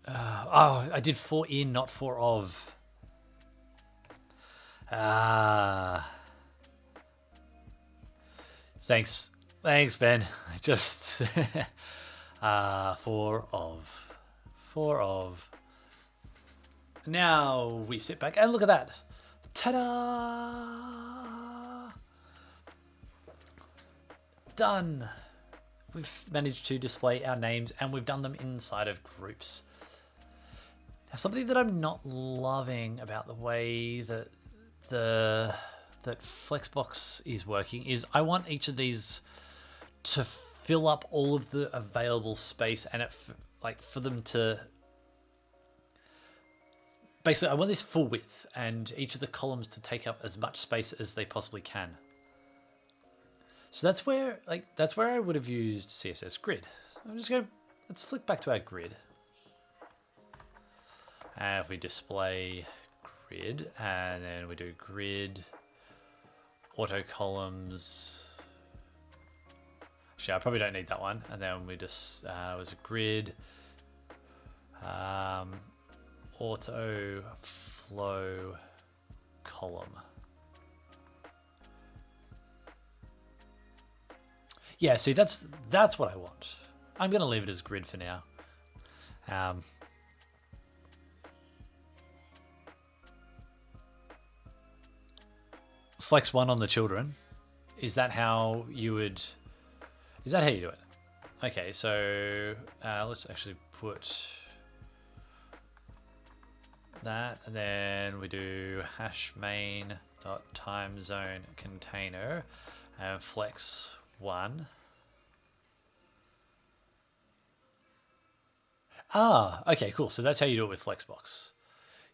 Oh, I did for in, not for of. Thanks, Ben. Just for of. Now we sit back and look at that. Ta-da! Done. We've managed to display our names, and we've done them inside of groups. Now, something that I'm not loving about the way that that Flexbox is working is I want each of these to fill up all of the available space, and for them to basically, I want this full width and each of the columns to take up as much space as they possibly can. So that's where I would have used CSS grid. I'm just going, let's flick back to our grid. And if we display grid, and then we do grid, auto columns. Actually, I probably don't need that one. And then we just, was a grid, auto flow column. Yeah, see, that's what I want. I'm going to leave it as grid for now. Flex 1 on the children. Is that how you do it? Okay, so let's actually put that, and then we do hash main dot time zone container and flex 1. Okay, cool. So that's how you do it with Flexbox.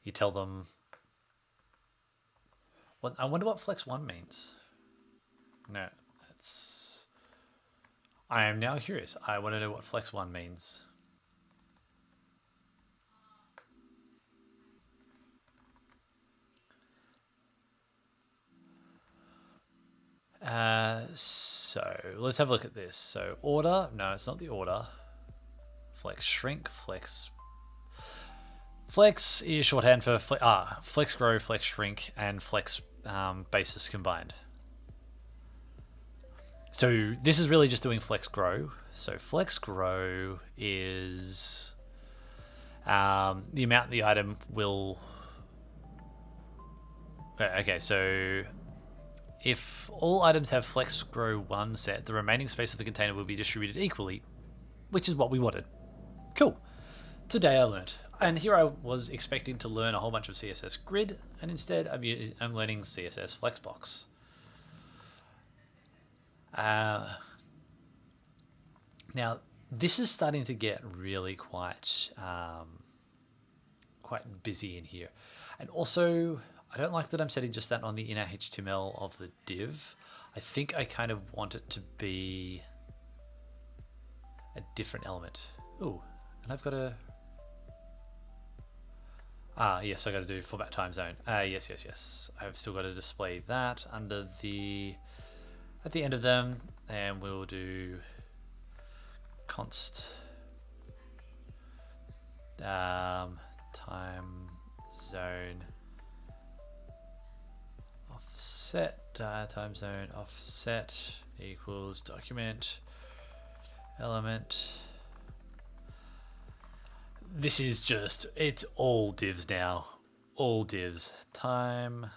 You tell them. I wonder what flex 1 means. No, that's. I am now curious. I want to know what flex 1 means. So let's have a look at this. So order. No, it's not the order. Flex shrink. Flex is shorthand for flex grow, flex shrink, and flex basis combined. So this is really just doing flex grow. So flex grow is the amount the item will. Okay, so if all items have flex grow 1 set, the remaining space of the container will be distributed equally, which is what we wanted. Cool. Today I learned. And here I was expecting to learn a whole bunch of CSS grid, and instead I'm learning CSS Flexbox. Now this is starting to get really quite busy in here, and also I don't like that I'm setting just that on the inner HTML of the div. I think I kind of want it to be a different element. Ooh, And I've got to... yes, I got to do format time zone. Yes. I've still got to display that under the... at the end of them, and we'll do const time zone offset time zone offset equals document element. This is just, it's all divs now, all divs. Time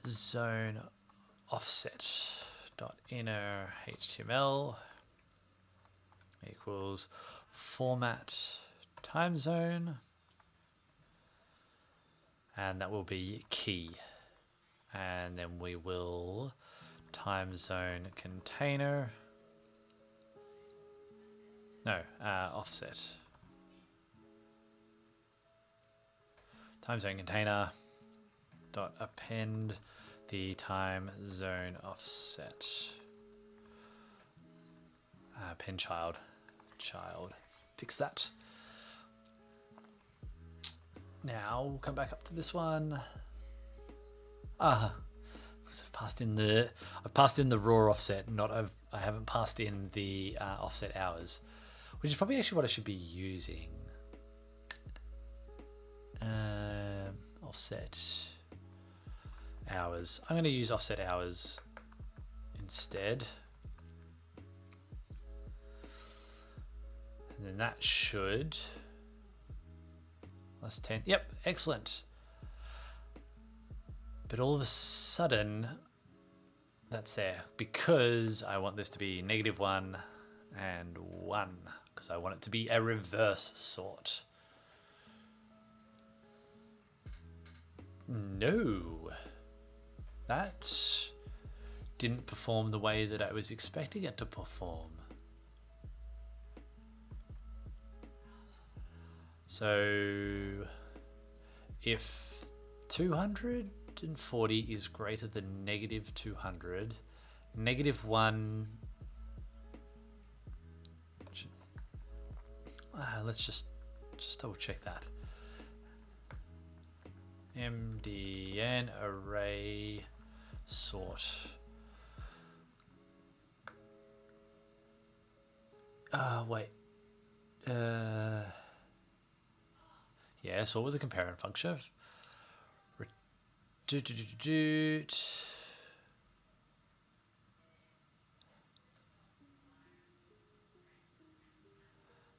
zone offset dot inner HTML equals format time zone, and that will be key, and then we will time zone container offset time zone container dot append the time zone offset append child fix that. Now we'll come back up to this one. I've passed in the raw offset, I haven't passed in the offset hours, which is probably actually what I should be using. Offset hours. I'm going to use offset hours instead. And then that should plus 10. Yep, excellent. But all of a sudden that's there because I want this to be -1 and 1 because I want it to be a reverse sort. No, that didn't perform the way that I was expecting it to perform. So if 240 is greater than -200, -1, let's just double check that. MDN array sort. Wait. Yeah, sort with the compare function.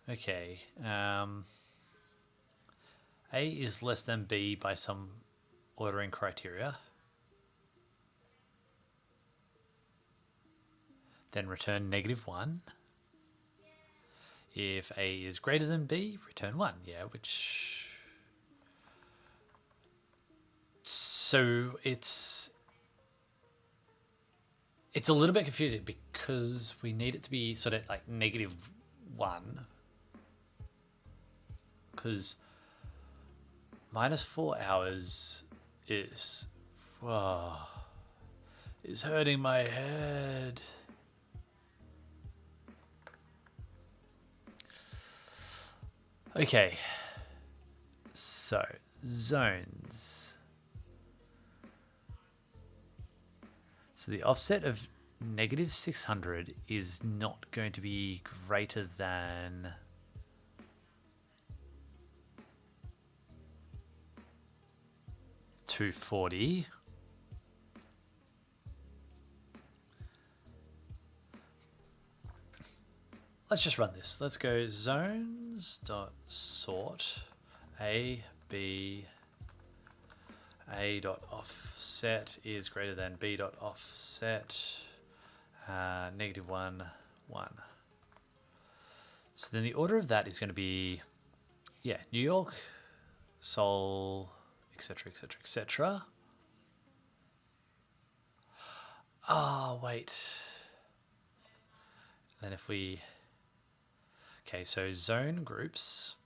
Okay. A is less than B by some ordering criteria. Then return -1. If A is greater than B, return 1. Yeah, which... So it's a little bit confusing because we need it to be sort of like -1. Because -4 hours is hurting my head. Okay, so zones. So the offset of -600 is not going to be greater than 240. Let's just run this. Let's go zones.sort A, B, A.offset is greater than B.offset -1, 1. So then the order of that is going to be, yeah, New York, Seoul, etc., etc., etc. Wait. Then if we... Okay, so zone groups.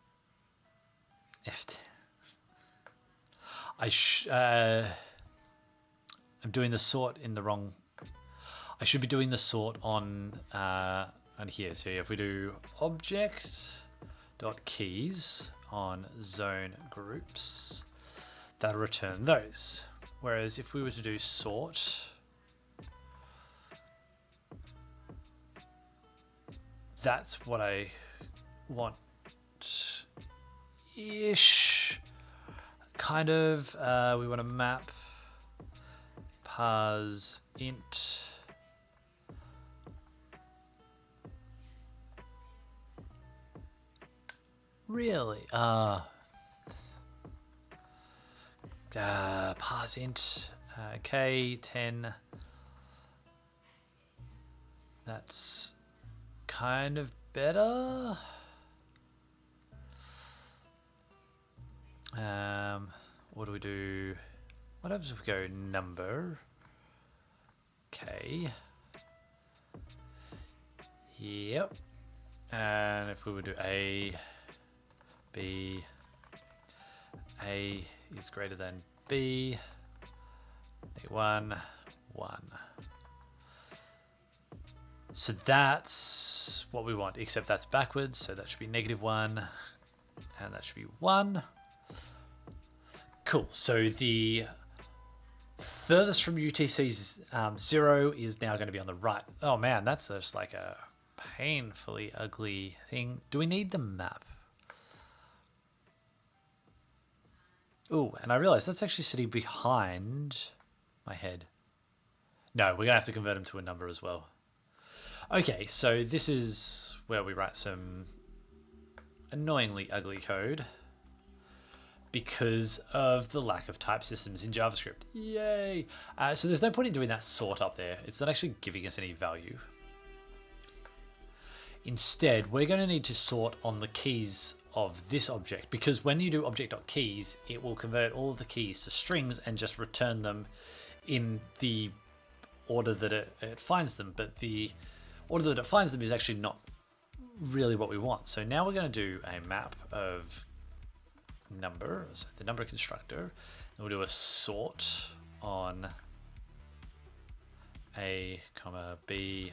I'm doing the sort in the wrong... I should be doing the sort on here. So if we do object.keys on zone groups, that'll return those. Whereas if we were to do sort, that's what I want ish. Kind of, we want to map parse int really parse int k10. That's kind of better. What do we do? What happens if we go number k? Yep. And if we would do a is greater than b, -1 1. So that's what we want, except that's backwards, so that should be -1 and that should be 1. Cool. So the furthest from UTC's 0 is now going to be on the right. Oh man, that's just like a painfully ugly thing. Do we need the map? Oh, and I realized that's actually sitting behind my head. No, we're going to have to convert them to a number as well. Okay, so this is where we write some annoyingly ugly code because of the lack of type systems in JavaScript. Yay! So there's no point in doing that sort up there. It's not actually giving us any value. Instead, we're going to need to sort on the keys of this object, because when you do object.keys, it will convert all of the keys to strings and just return them in the order that it finds them. But the order that it finds them is actually not really what we want. So now we're going to do a map of number, so the number constructor, and we'll do a sort on a comma b.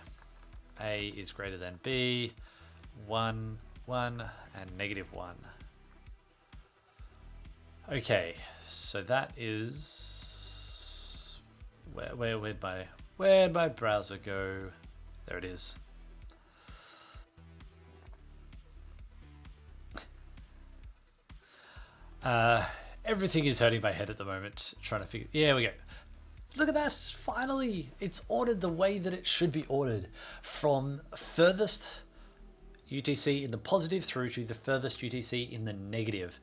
A is greater than b, 1 1 and -1. Okay, so that is where'd my browser go? There it is. Everything is hurting my head at the moment trying to figure. Yeah, we go. Look at that! Finally, it's ordered the way that it should be ordered, from furthest UTC in the positive through to the furthest UTC in the negative.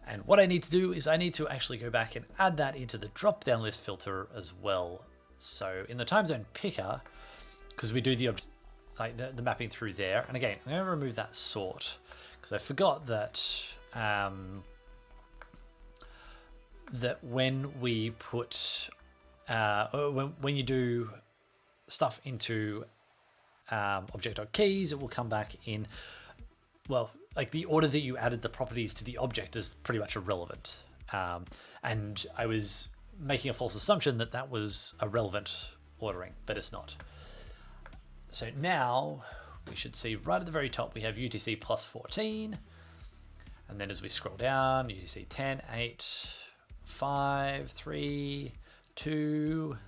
And what I need to do is I need to actually go back and add that into the drop-down list filter as well. So in the time zone picker, because we do the mapping through there, and again, I'm going to remove that sort because I forgot that that when we put when you do stuff into object.keys, it will come back in, well, like the order that you added the properties to the object is pretty much irrelevant. And I was making a false assumption that that was a relevant ordering, but it's not. So now we should see right at the very top, we have UTC plus 14. And then as we scroll down, you see 10, 8, 5, 3, 2,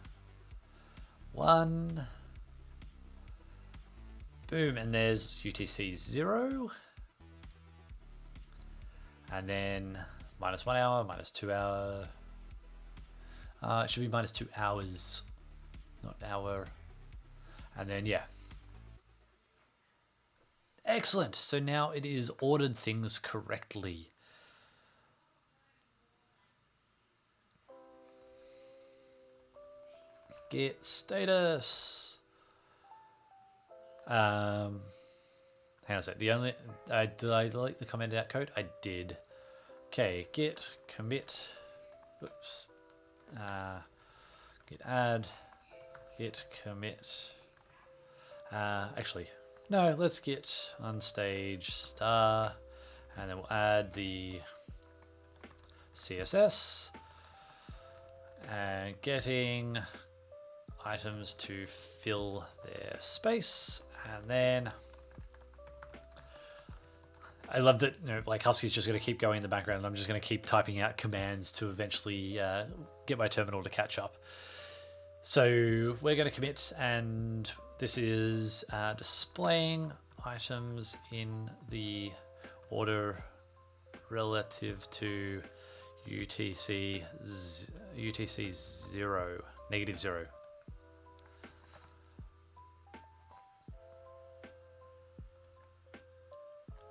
1. Boom, and there's UTC 0. And then -1 hour, -2 hour. It should be -2 hours, not hour. And then, yeah. Excellent. So now it is ordered things correctly. Get status. Hang on a sec. Did I delete the commented out code? I did. Okay, get commit. Oops. Get add. Get commit. Actually, no. Let's get unstage star, and then we'll add the CSS and getting items to fill their space, and then I love that, you know, like Husky's just going to keep going in the background, and I'm just going to keep typing out commands to eventually get my terminal to catch up. So we're going to commit, and this is displaying items in the order relative to UTC 0, -0.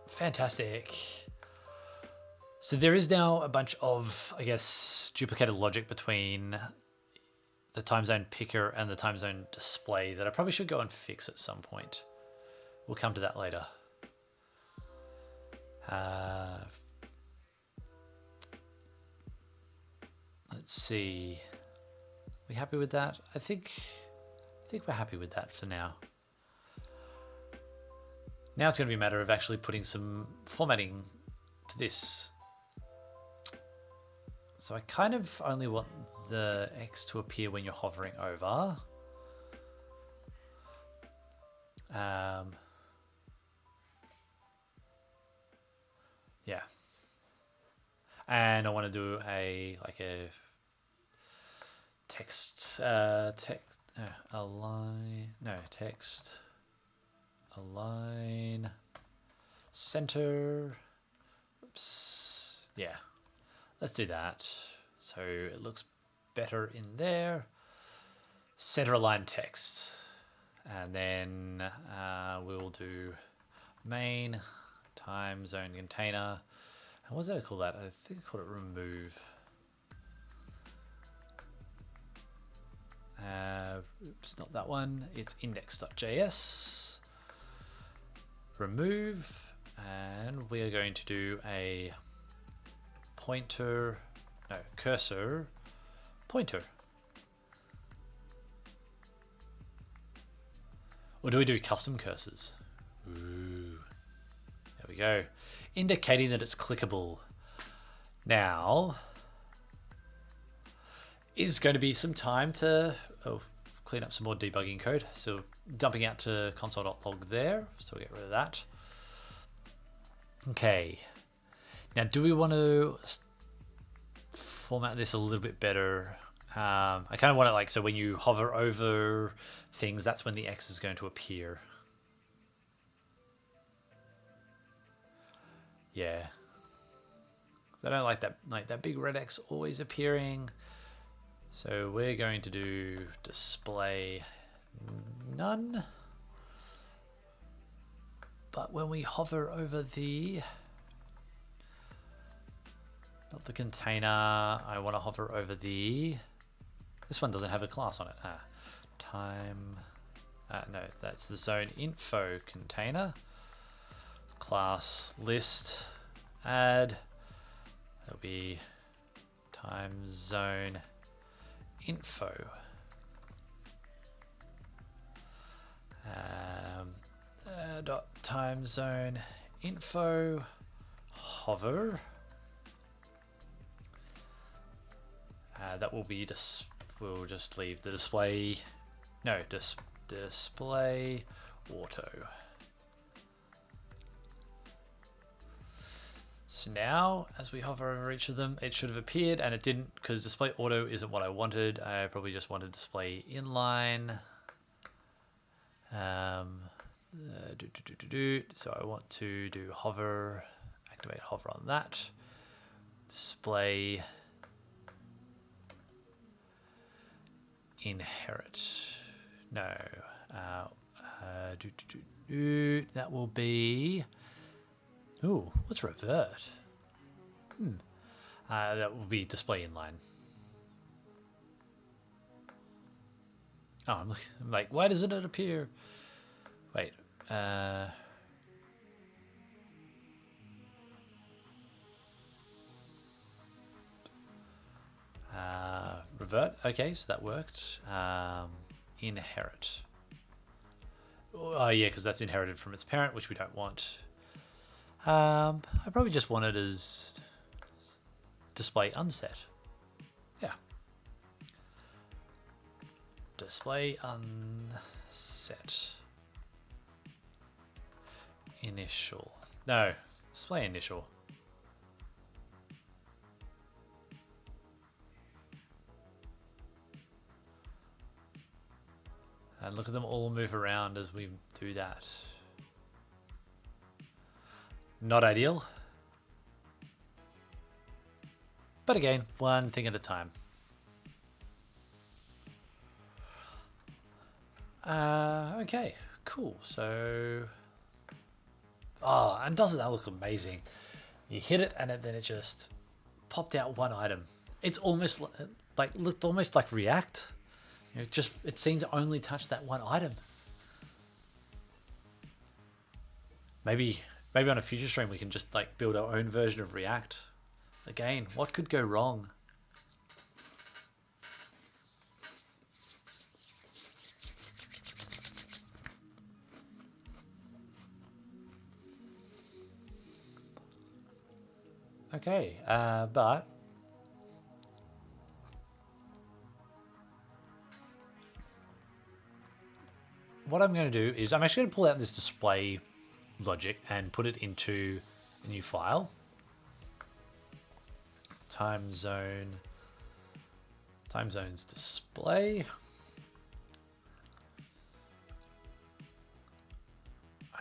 Fantastic. So there is now a bunch of, I guess, duplicated logic between the time zone picker and the time zone display that I probably should go and fix at some point. We'll come to that later. Let's see. We happy with that? I think we're happy with that for now. Now it's going to be a matter of actually putting some formatting to this. So I kind of only want the X to appear when you're hovering over. Yeah. And I want to do a text align center. Oops. Yeah. Let's do that. So it looks better in there. Center align text. And then we'll do main time zone container. And what did I call that? I think I called it remove. Oops, not that one. It's index.js. Remove. And we are going to do a cursor pointer. Or do we do custom cursors? Ooh, there we go. Indicating that it's clickable. Now, is going to be some time to clean up some more debugging code. So dumping out to console.log there. So we'll get rid of that. Okay. Now, do we want to format this a little bit better? I kind of want it like, so when you hover over things, that's when the X is going to appear. Yeah. I don't like that big red X always appearing. So we're going to do display none. But when we hover over not the container, I want to hover over this one doesn't have a class on it. No, that's the zone info container. Class list add. That'll be time zone info. Dot time zone info hover. That will be we'll just leave the display. No, display auto. So now, as we hover over each of them, it should have appeared, and it didn't because display auto isn't what I wanted. I probably just wanted display inline. So I want to do hover, activate hover on that. Display inherit. No. That will be. Ooh, what's revert? That will be display inline. Oh, I'm like, why doesn't it appear? Wait. Revert. Okay, so that worked. Inherit. Oh yeah, because that's inherited from its parent, which we don't want. I probably just want it as display unset. Yeah. display unset initial. No, display initial. And look at them all move around as we do that. Not ideal. But again, one thing at a time. Okay, cool. So, oh, and doesn't that look amazing? You hit it, and then it just popped out one item. It's almost like looked almost like React. You know, it seemed to only touch that one item. Maybe on a future stream we can just like build our own version of React. Again, what could go wrong? Okay, but what I'm going to do is I'm actually going to pull out this display logic and put it into a new file. Timezones display.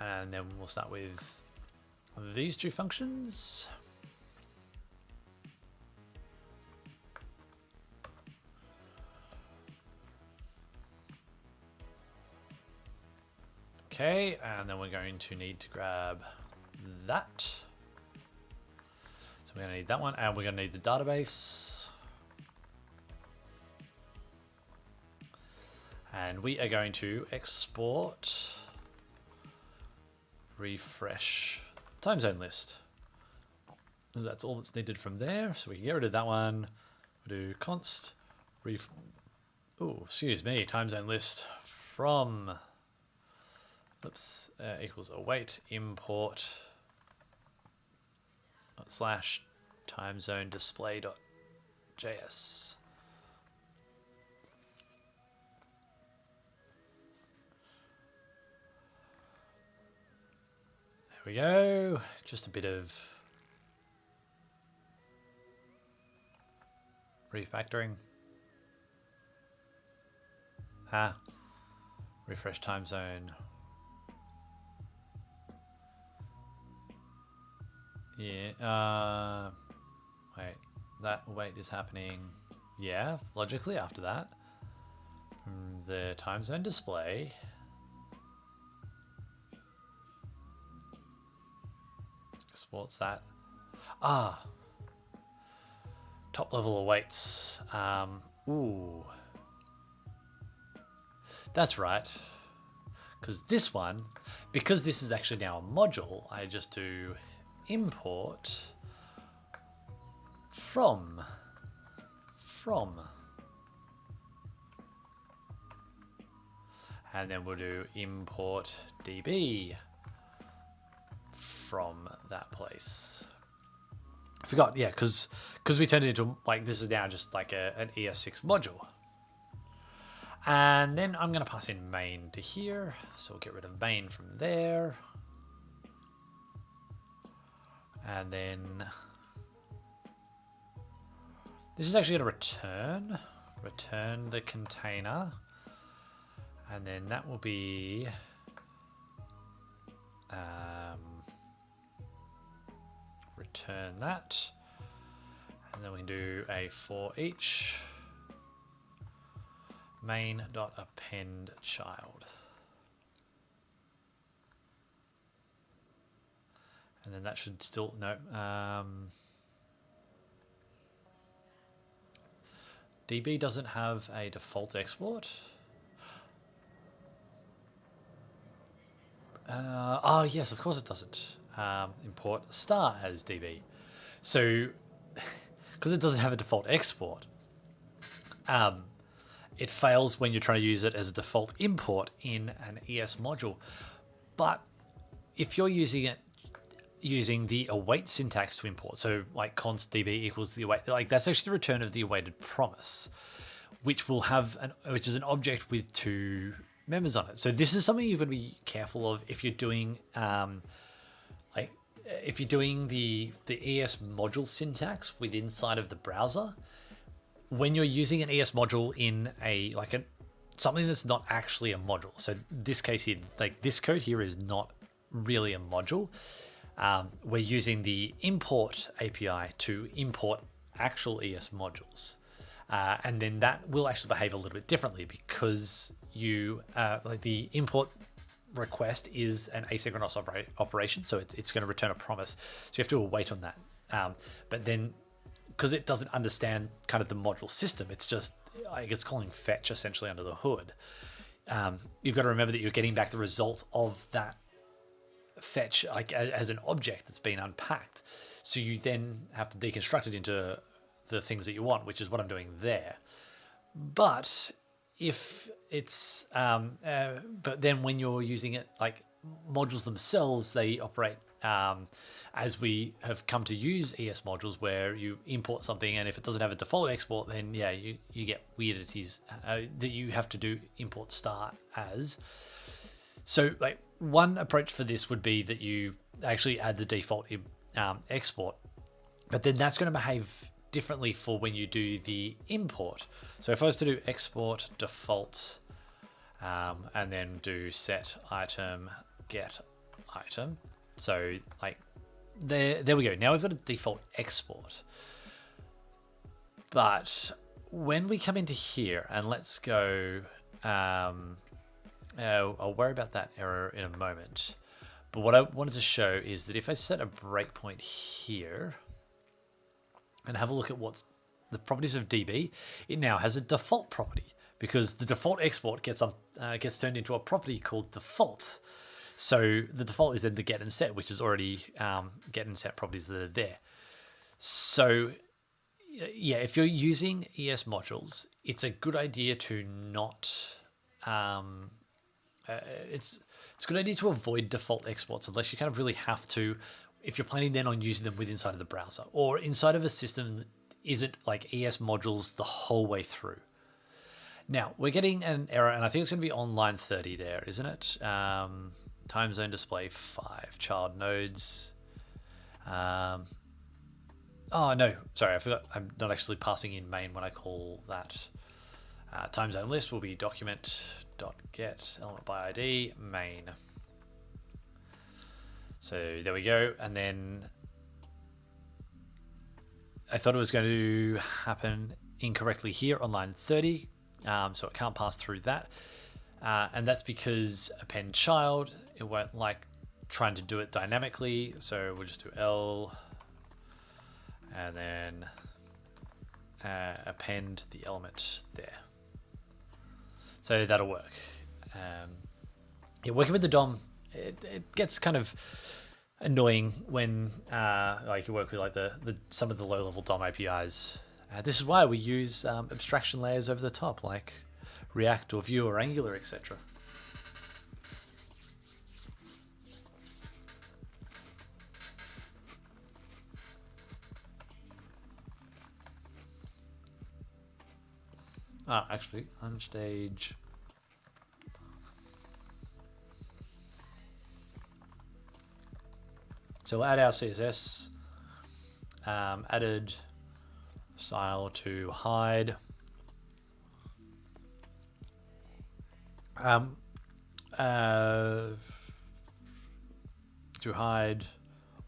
And then we'll start with these two functions. Okay, and then we're going to need to grab that. So we're going to need that one, and we're going to need the database. And we are going to export, refresh timezone list. So that's all that's needed from there. So we can get rid of that one. We'll do const timezone list from equals await import slash timezone display.js. There we go. Just a bit of refactoring. Refresh timezone. Yeah, wait, that wait is happening, yeah, logically after that. The timezone display. Exports that. Top level awaits. Ooh. That's right. Because this one, because this is actually now a module, I just do import from and then we'll do import db from that place. I forgot, yeah, because we turned it into like this is now just like an ES6 module. And then I'm going to pass in main to here, so we'll get rid of main from there. And then this is actually going to return the container, and then that will be return that, and then we can do a for each main.append child. And then that should still, no. DB doesn't have a default export. Yes, of course it doesn't. Import star as DB. So, because it doesn't have a default export, it fails when you're trying to use it as a default import in an ES module. But if you're using it using the await syntax to import, so like const db equals the await, like that's actually the return of the awaited promise. which will have which is an object with two members on it. So this is something you've got to be careful of if you're doing like if you're doing the ES module syntax within inside of the browser. When you're using an ES module in something that's not actually a module. So this case here, like this code here is not really a module. We're using the import API to import actual ES modules. And then that will actually behave a little bit differently because you like the import request is an asynchronous operation, so it's going to return a promise. So you have to await on that. But then because it doesn't understand kind of the module system, it's just like it's calling fetch essentially under the hood. You've got to remember that you're getting back the result of that fetch like as an object that's been unpacked. So you then have to deconstruct it into the things that you want, which is what I'm doing there. But if it's but then when you're using it, like modules themselves, they operate as we have come to use ES modules, where you import something, and if it doesn't have a default export, then yeah, you get weirdities that you have to do import start as. So like one approach for this would be that you actually add the default export, but then that's going to behave differently for when you do the import. So if I was to do export default and then do set item get item, so like there we go. Now we've got a default export. But when we come into here and let's go, I'll worry about that error in a moment. But what I wanted to show is that if I set a breakpoint here and have a look at what's the properties of DB, it now has a default property because the default export gets turned into a property called default. So the default is then the get and set, which is already get and set properties that are there. So yeah, if you're using ES modules, it's a good idea to not. It's a good idea to avoid default exports unless you kind of really have to. If you're planning then on using them within inside of the browser or inside of a system that isn't like ES modules the whole way through. Now we're getting an error, and I think it's going to be on line 30 there, isn't it? Time zone display 5 child nodes. Oh no, sorry, I forgot. I'm not actually passing in main when I call that. Time zone list will be document.get element by ID main. So there we go, and then I thought it was going to happen incorrectly here on line 30, so it can't pass through that, and that's because append child, it won't like trying to do it dynamically, so we'll just do L and then append the element there. So that'll work. Yeah, working with the DOM, it gets kind of annoying when like you work with like some of the low-level DOM APIs. This is why we use abstraction layers over the top, like React or Vue or Angular, etc. Actually, unstage. So we'll add our CSS, added style to hide. To hide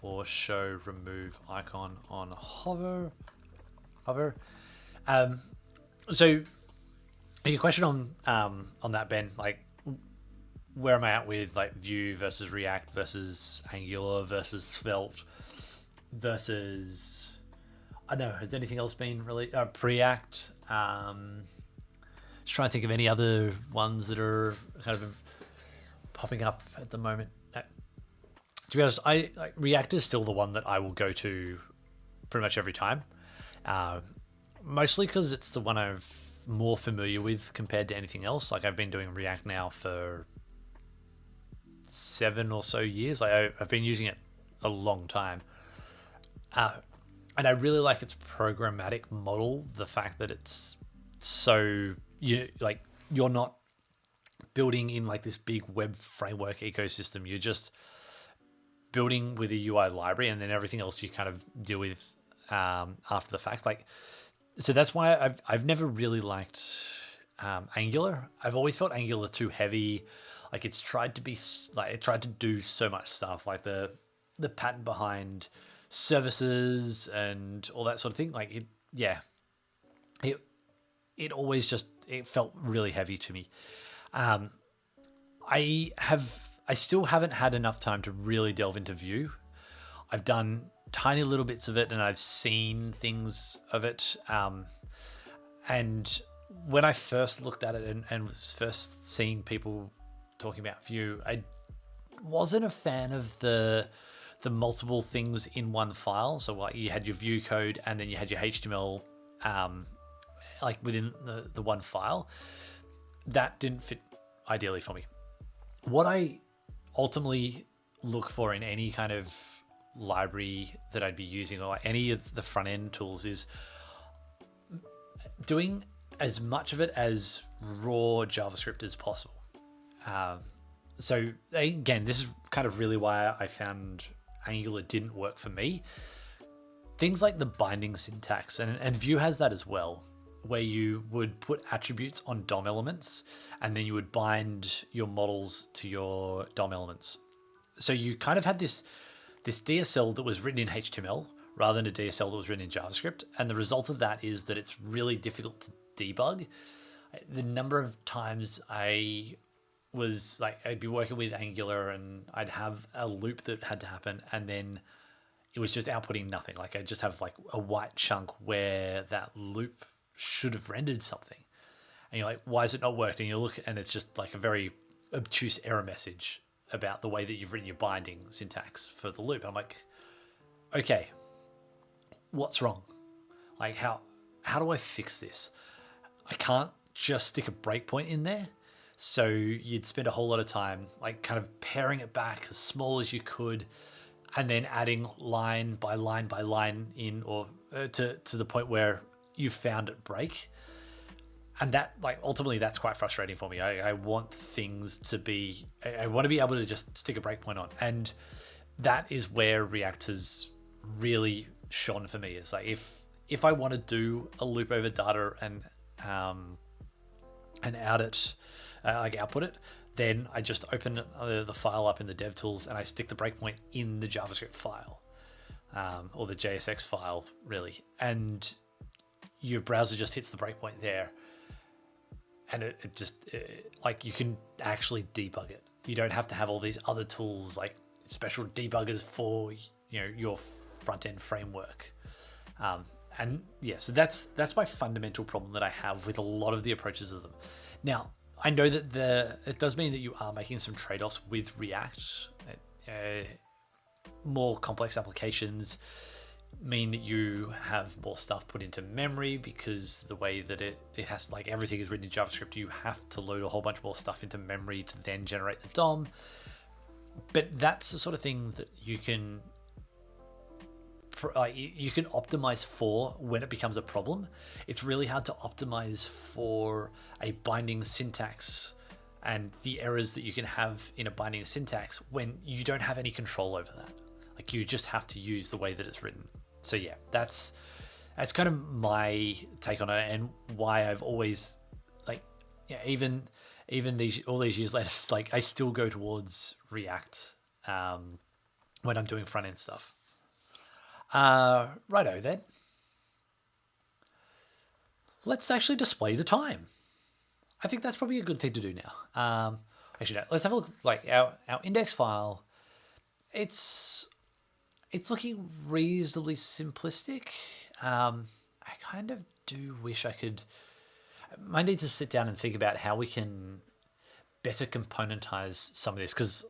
or show remove icon on hover. So your question on that, Ben, like where am I at with like Vue versus React versus Angular versus Svelte versus, I don't know, has anything else been really Preact? Just trying to think of any other ones that are kind of popping up at the moment. To be honest, React is still the one that I will go to pretty much every time. Mostly because it's the one I'm more familiar with compared to anything else. Like I've been doing React now for 7 or so years. I've been using it a long time. And I really like its programmatic model, the fact that it's so you're not building in like this big web framework ecosystem. You're just building with a UI library, and then everything else you kind of deal with after the fact. Like, so that's why I've never really liked Angular. I've always felt Angular too heavy. Like it tried to do so much stuff, like the pattern behind services and all that sort of thing. Like it always just it felt really heavy to me. I still haven't had enough time to really delve into Vue. I've done tiny little bits of it, and I've seen things of it. And when I first looked at it and was first seeing people talking about Vue, I wasn't a fan of the multiple things in one file. So like you had your Vue code, and then you had your HTML like within the one file. That didn't fit ideally for me. What I ultimately look for in any kind of library that I'd be using, or like any of the front end tools, is doing as much of it as raw JavaScript as possible. So again, this is kind of really why I found Angular didn't work for me. Things like the binding syntax, and Vue has that as well, where you would put attributes on DOM elements, and then you would bind your models to your DOM elements. So you kind of had this DSL that was written in HTML rather than a DSL that was written in JavaScript. And the result of that is that it's really difficult to debug. The number of times I'd be working with Angular and I'd have a loop that had to happen, and then it was just outputting nothing. Like I just have like a white chunk where that loop should have rendered something. And you're like, why is it not working? You look and it's just like a very obtuse error message about the way that you've written your binding syntax for the loop. And I'm like, okay, what's wrong? Like how do I fix this? I can't just stick a breakpoint in there. So you'd spend a whole lot of time like kind of paring it back as small as you could, and then adding line by line by line in, or to the point where you found it break. And that, like, ultimately that's quite frustrating for me. I want things to be, I want to be able to just stick a breakpoint on. And that is where React has really shone for me. It's like, if I want to do a loop over data and output it, then I just open the file up in the DevTools and I stick the breakpoint in the JavaScript file, or the JSX file really. And your browser just hits the breakpoint there. And it just like you can actually debug it. You don't have to have all these other tools like special debuggers for your front end framework. And yeah, so that's my fundamental problem that I have with a lot of the approaches of them. Now, I know that it does mean that you are making some trade-offs with React. More complex applications mean that you have more stuff put into memory, because the way that it has, like, everything is written in JavaScript, you have to load a whole bunch more stuff into memory to then generate the DOM. But that's the sort of thing that you can optimize for when it becomes a problem. It's really hard to optimize for a binding syntax and the errors that you can have in a binding syntax when you don't have any control over that. Like, you just have to use the way that it's written. So yeah, that's kind of my take on it, and why I've always, like, yeah, even all these years later, like, I still go towards React when I'm doing front end stuff. Righto then. Let's actually display the time. I think that's probably a good thing to do now. Actually, no, let's have a look. Like, our index file, it's looking reasonably simplistic. I kind of do wish I might need to sit down and think about how we can better componentize some of this, because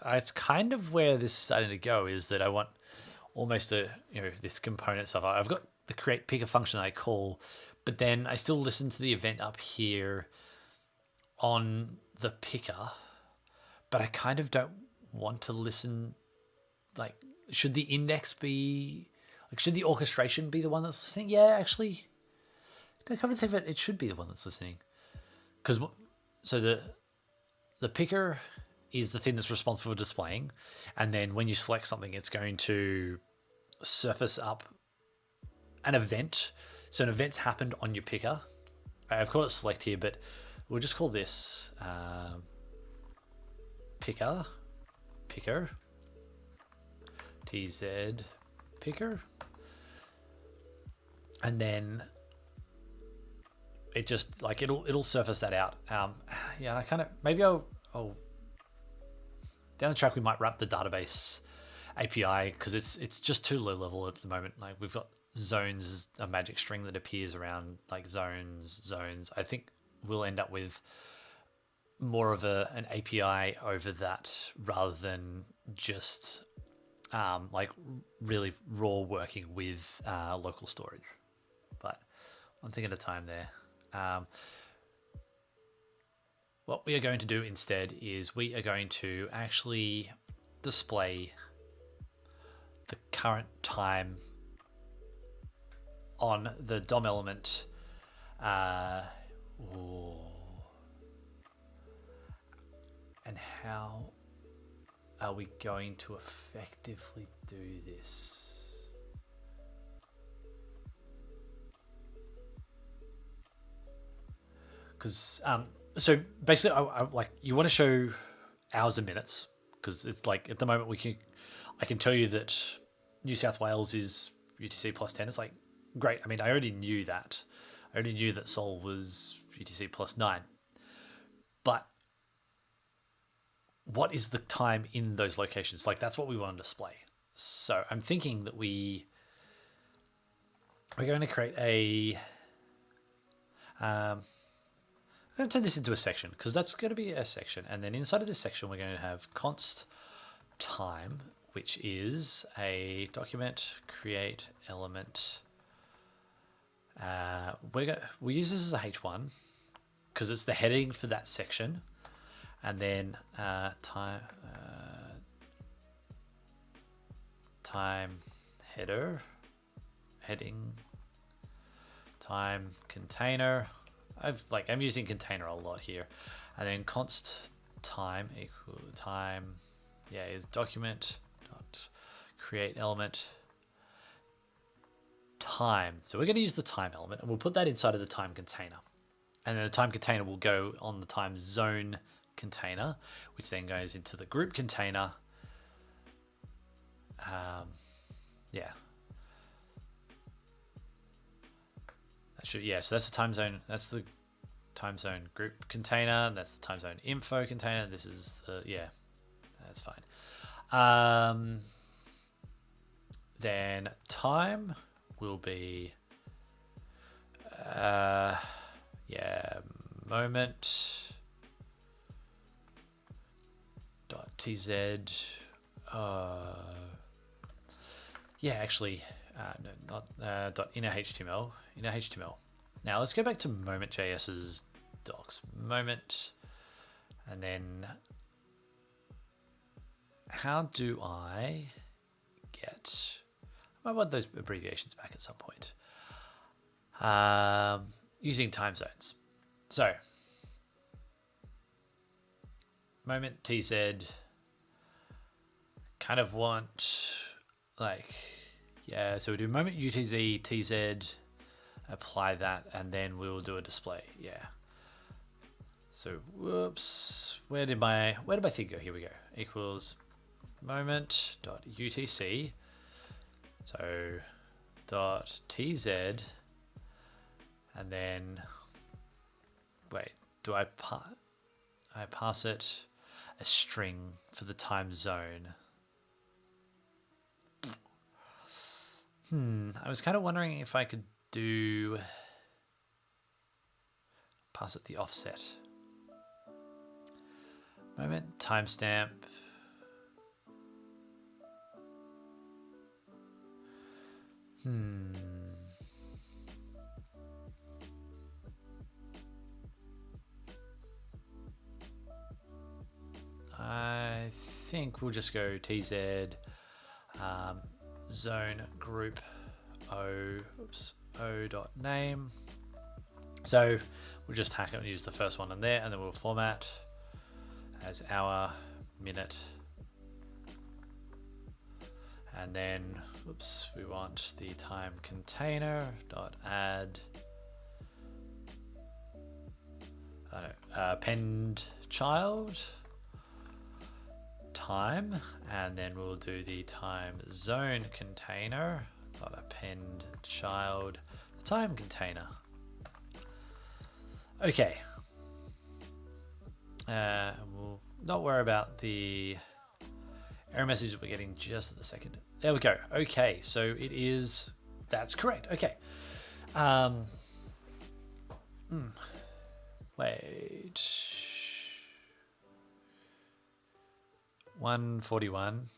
it's kind of where this is starting to go, is that I want almost this component stuff. I've got the create picker function I call, but then I still listen to the event up here on the picker, but I kind of don't want to listen. Like, should the index be, like, should the orchestration be the one that's listening? Yeah, actually, No, come to think of it, it should be the one that's listening. Because so the picker is the thing that's responsible for displaying, and then when you select something, it's going to surface up an event. So an event's happened on your picker. I've called it select here, but we'll just call this picker tz picker, and then it just like it'll surface that out. Yeah, I kind of maybe I'll down the track we might wrap the database API because it's just too low level at the moment. Like we've got zones as a magic string that appears around like zones. I think we'll end up with more of an API over that rather than just like really raw working with local storage. But one thing at a time there. What we are going to do instead is we are going to actually display the current time on the DOM element. And how are we going to effectively do this? Because so basically, I like you want to show hours and minutes because it's like at the moment I can tell you that New South Wales is UTC plus 10. It's like great. I mean, I already knew that. I already knew that Seoul was UTC plus 9. But what is the time in those locations? Like that's what we want to display. So I'm thinking that we're going to create a. I'm going to turn this into a section because that's going to be a section. And then inside of this section, we're going to have const time, which is a document create element. We'll use this as a H1 because it's the heading for that section. And then time heading, time container. I'm using container a lot here, and then const time equal time. Yeah, is document dot create element time. So we're going to use the time element, and we'll put that inside of the time container, and then the time container will go on the time zone container, which then goes into the group container. Yeah. So that's the time zone. That's the time zone group container. That's the time zone info container. This is that's fine. Then time will be moment dot tz. No, not dot inner HTML. Now let's go back to moment.js's docs. Moment, and then how do I get? I might want those abbreviations back at some point. Using time zones. So moment tz. Kind of want so we do moment utz tz, apply that, and then we will do a display. So whoops, where did my thing go? Here we go. Equals moment dot utc. So dot tz, and then do I pass it a string for the time zone? I was kind of wondering if I could pass it the offset. Moment timestamp. I think we'll just go tz zone group o dot name So we'll just hack it and use the first one in there, and then we'll format as hour, minute, and then, oops, we want the time container dot add append child time, and then we'll do the time zone container dot append child time container. Okay. We'll not worry about the error message we're getting just at the second. There we go. Okay, so it is. That's correct. Okay. Wait. 141.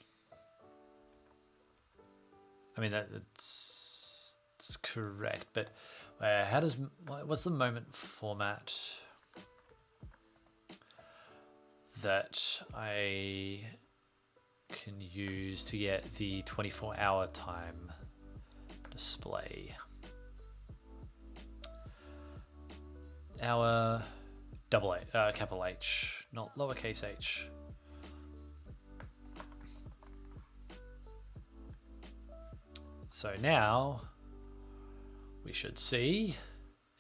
I mean that's correct, but what's the moment format that I can use to get the 24-hour time display? Hour, capital H, not lowercase h. So now we should see.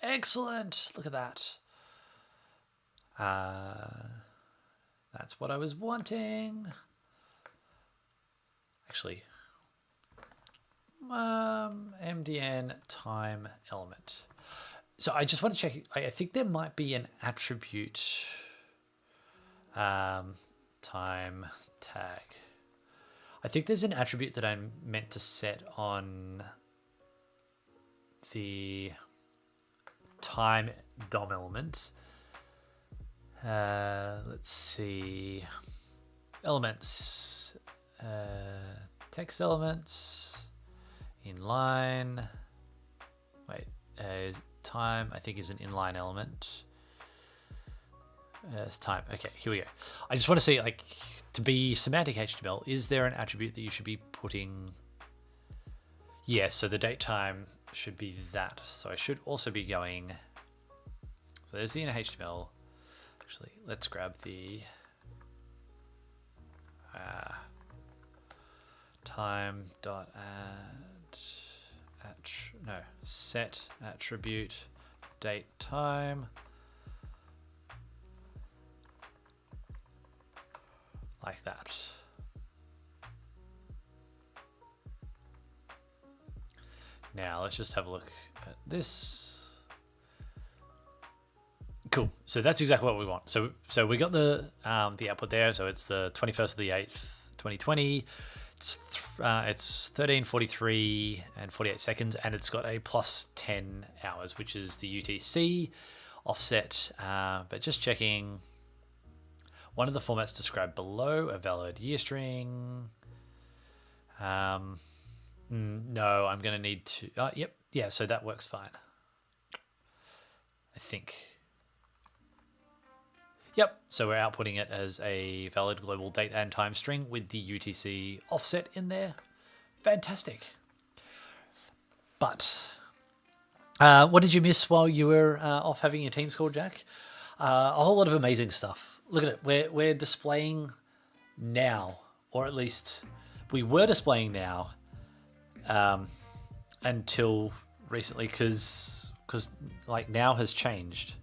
Excellent. Look at that. That's what I was wanting. Actually, MDN time element. So I just want to check. I think there might be an attribute time tag. I think there's an attribute that I'm meant to set on the time DOM element. Let's see. Elements. Text elements. Inline. Wait. Time, I think, is an inline element. It's time. Okay, here we go. I just want to see, like, to be semantic HTML, is there an attribute that you should be putting? Yes, so the date time should be that. So I should also be going. So there's the inner HTML. Actually, let's grab the time dot add set attribute date time, like that. Now let's just have a look at this. Cool. So that's exactly what we want. So we got the output there. So it's the 21st of the 8th, 2020. It's 13:43 and 48 seconds, and it's got a plus 10 hours, which is the UTC offset. But just checking, one of the formats described below, a valid year string. No, I'm going to need to. Yep, yeah. So that works fine, I think. Yep, so we're outputting it as a valid global date and time string with the UTC offset in there. Fantastic. But what did you miss while you were off having your Teams call, Jack? A whole lot of amazing stuff. Look at it. We're displaying now, or at least we were displaying now until recently, because like now has changed.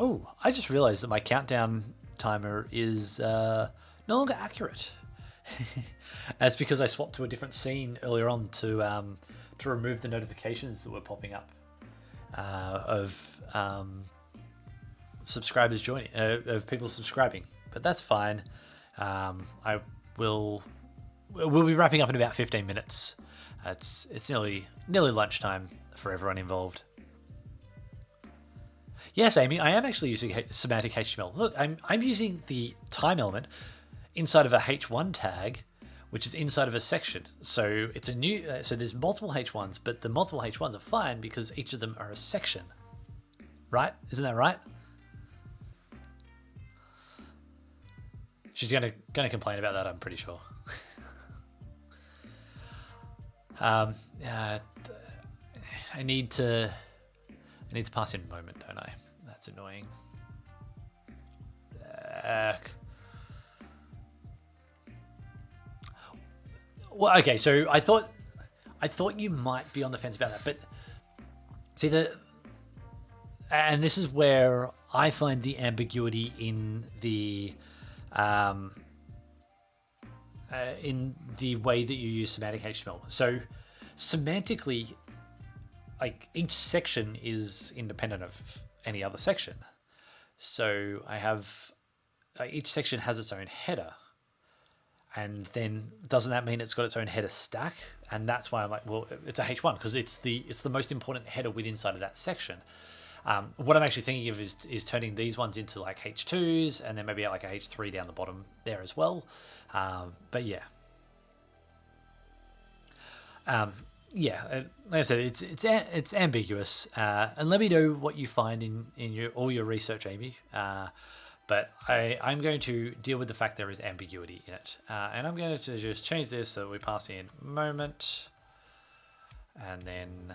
Oh, I just realized that my countdown timer is no longer accurate. That's because I swapped to a different scene earlier on to remove the notifications that were popping up of subscribers joining, of people subscribing. But that's fine. We'll be wrapping up in about 15 minutes. It's nearly lunchtime for everyone involved. Yes, Amy, I am actually using semantic HTML. Look, I'm using the time element inside of a H1 tag, which is inside of a section. So it's a new. So there's multiple H1s, but the multiple H1s are fine because each of them are a section. Right? Isn't that right? She's gonna complain about that, I'm pretty sure. I need to pass in moment, don't I? That's annoying. Well, okay, so I thought you might be on the fence about that, but see and this is where I find the ambiguity in the way that you use semantic HTML. So semantically, like each section is independent of any other section. So I have each section has its own header, and then doesn't that mean it's got its own header stack? And that's why I'm like, well, it's a H1 because it's the most important header within inside of that section. What I'm actually thinking of is turning these ones into like H2s, and then maybe like a H3 down the bottom there as well. But yeah. Yeah, like I said, it's ambiguous, and let me know what you find in all your research, Amy. But I'm going to deal with the fact there is ambiguity in it, and I'm going to just change this so that we pass in moment, and then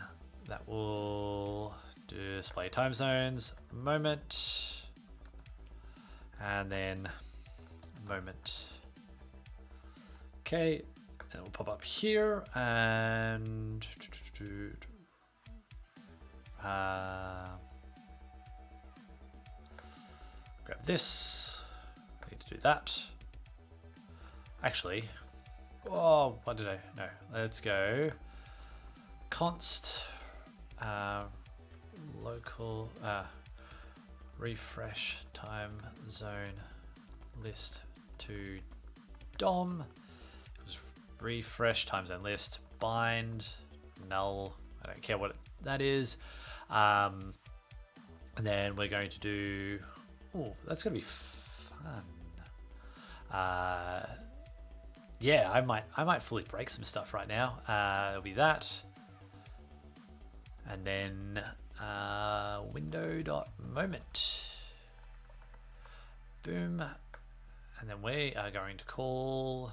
that will display time zones moment, and then moment. Okay. And it will pop up here and grab this. I need to do that. Actually, oh, what did I? No, let's go. Const local refresh time zone list to DOM. Refresh time zone list bind null. I don't care what that is. And then we're going to do. Oh, that's gonna be fun. Yeah, I might fully break some stuff right now. It'll be that, and then window.moment. Boom, and then we are going to call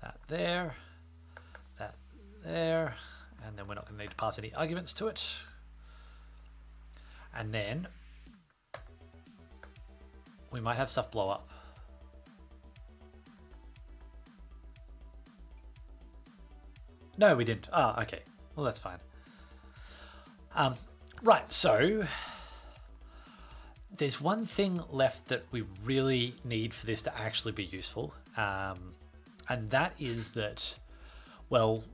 that there, and then we're not going to need to pass any arguments to it. And then we might have stuff blow up. No, we didn't. Ah, okay. Well, that's fine. Right, so there's one thing left that we really need for this to actually be useful. And that is that, well,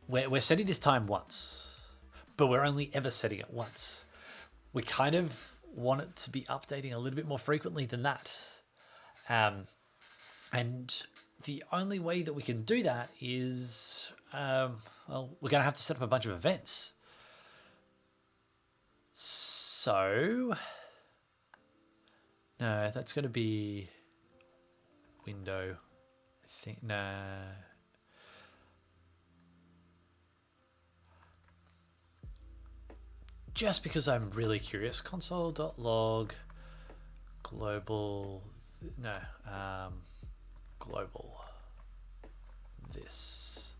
we're setting this time once, but we're only ever setting it once. We kind of want it to be updating a little bit more frequently than that. And the only way that we can do that is, well, we're going to have to set up a bunch of events. So, no, that's going to be window. No. Just because I'm really curious, console.log global, no, global this.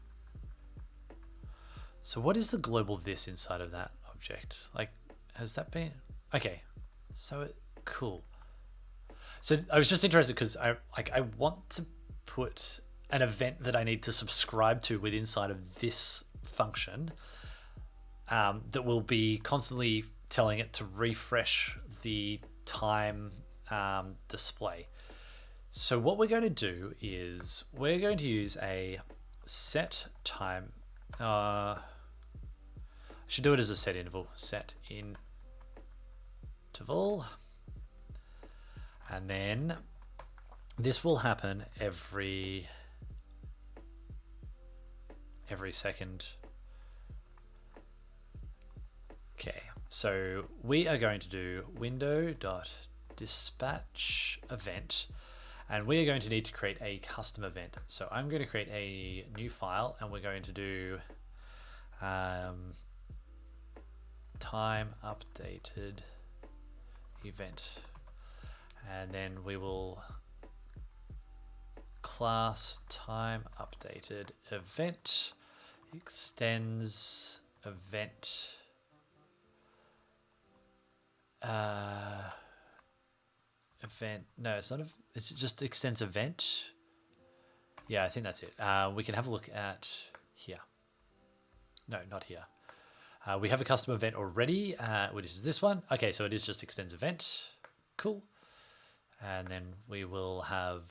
So what is the global this inside of that object? Like, has that been, okay, so cool. So I was just interested because I want to put an event that I need to subscribe to within inside of this function that will be constantly telling it to refresh the time display. So what we're going to do is we're going to use a set time. I should do it as a set interval. Set interval. And then this will happen every second. Okay, so we are going to do window.dispatch event, and we are going to need to create a custom event. So I'm going to create a new file, and we're going to do time updated event, and then we will class time updated event extends event. Event. No, it's not. It's just extends event. Yeah, I think that's it. We can have a look at here. No, not here. We have a custom event already, which is this one. Okay, so it is just extends event. Cool. And then we will have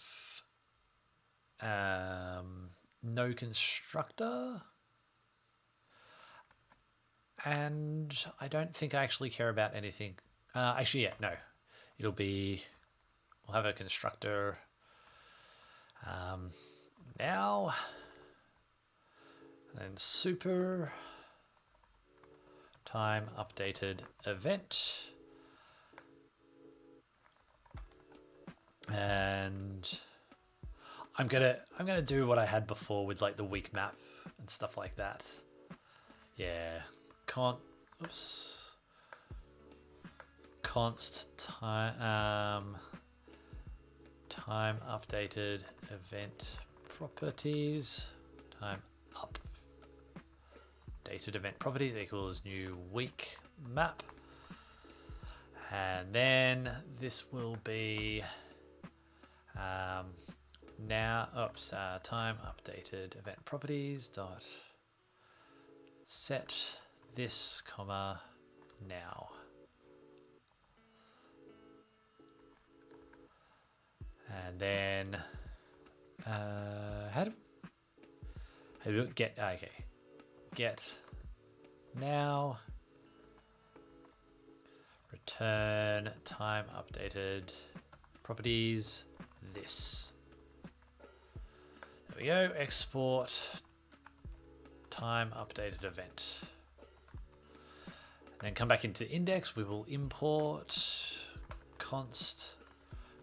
no constructor. And I don't think I actually care about anything. Actually, yeah, no. It'll be, we'll have a constructor now. And super time updated event. And I'm gonna do what I had before with like the week map and stuff like that. Yeah. Const time time updated event properties time updated event properties equals new week map, and then this will be now time updated event properties dot set this comma now. And then how do we get get now return time updated properties this. There we go. Export time updated event. Then come back into index. We will import const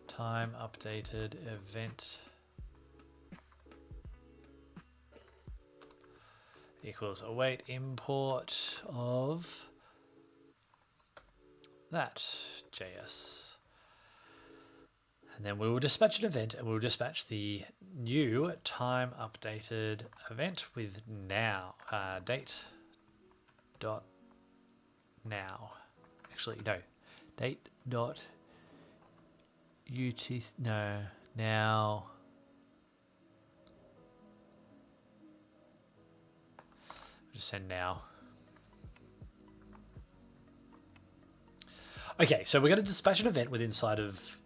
time updated event equals await import of that JS. And then we will dispatch an event, and we'll dispatch the new time updated event with now date dot now. Actually, no, date dot UT no now. Just send now. Okay, so we're going to dispatch an event with inside of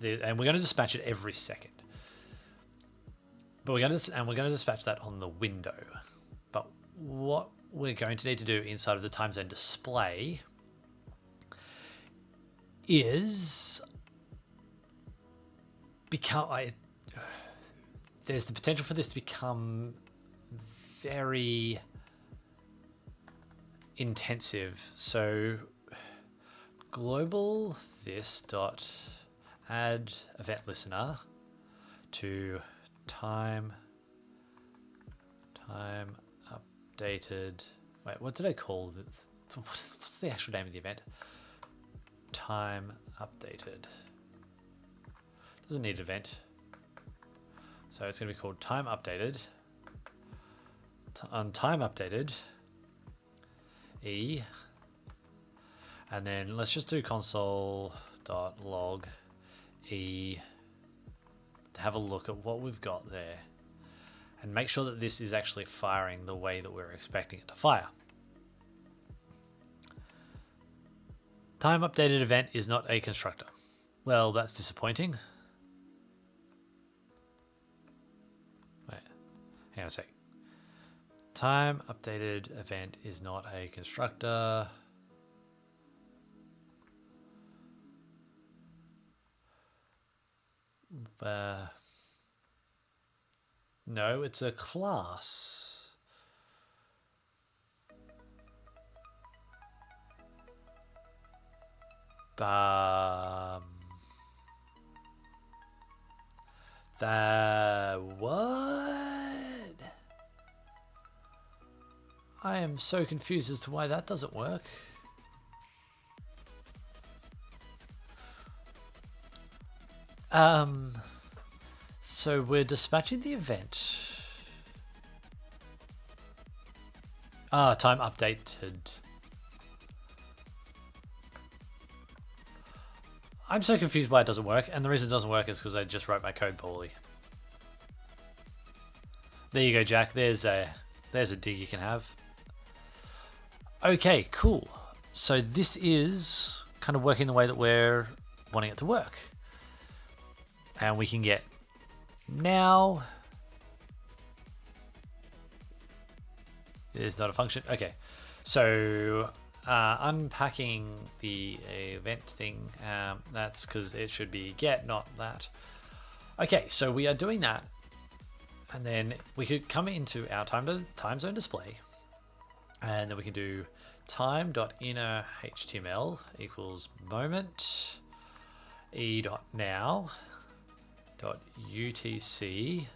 and we're going to dispatch it every second. But we're going to dispatch that on the window. But what we're going to need to do inside of the time zone display is there's the potential for this to become very intensive. So global this dot add event listener to time updated. Wait, what did I call it? What's the actual name of the event? Time updated. Doesn't need event. So it's going to be called time updated. On time updated E. And then let's just do console.log E to have a look at what we've got there and make sure that this is actually firing the way that we're expecting it to fire. Time updated event is not a constructor. Well, that's disappointing. Wait, hang on a sec. Time updated event is not a constructor. No, it's a class. What? I am so confused as to why that doesn't work. So we're dispatching the event. Time updated. I'm so confused why it doesn't work, and the reason it doesn't work is because I just wrote my code poorly. There you go, Jack. There's a dig you can have. Okay, cool. So this is kind of working the way that we're wanting it to work. And we can get now. It's not a function. Okay. So unpacking the event thing, that's because it should be get, not that. Okay, so we are doing that. And then we could come into our time zone display. And then we can do time.inner HTML equals moment e.now .utc.tz,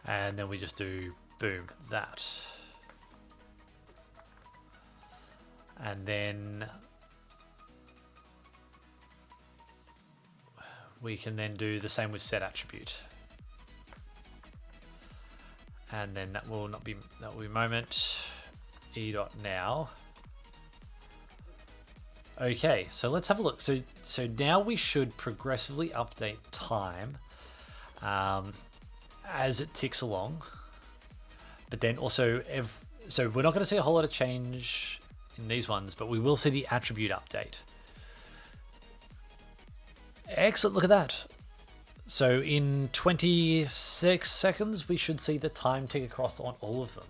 and then we just do boom that, and then we can then do the same with set attribute, and then that will be moment e.now. Okay, so let's have a look. So now we should progressively update time as it ticks along. But then also, so we're not going to see a whole lot of change in these ones, but we will see the attribute update. Excellent, look at that. So in 26 seconds, we should see the time tick across on all of them.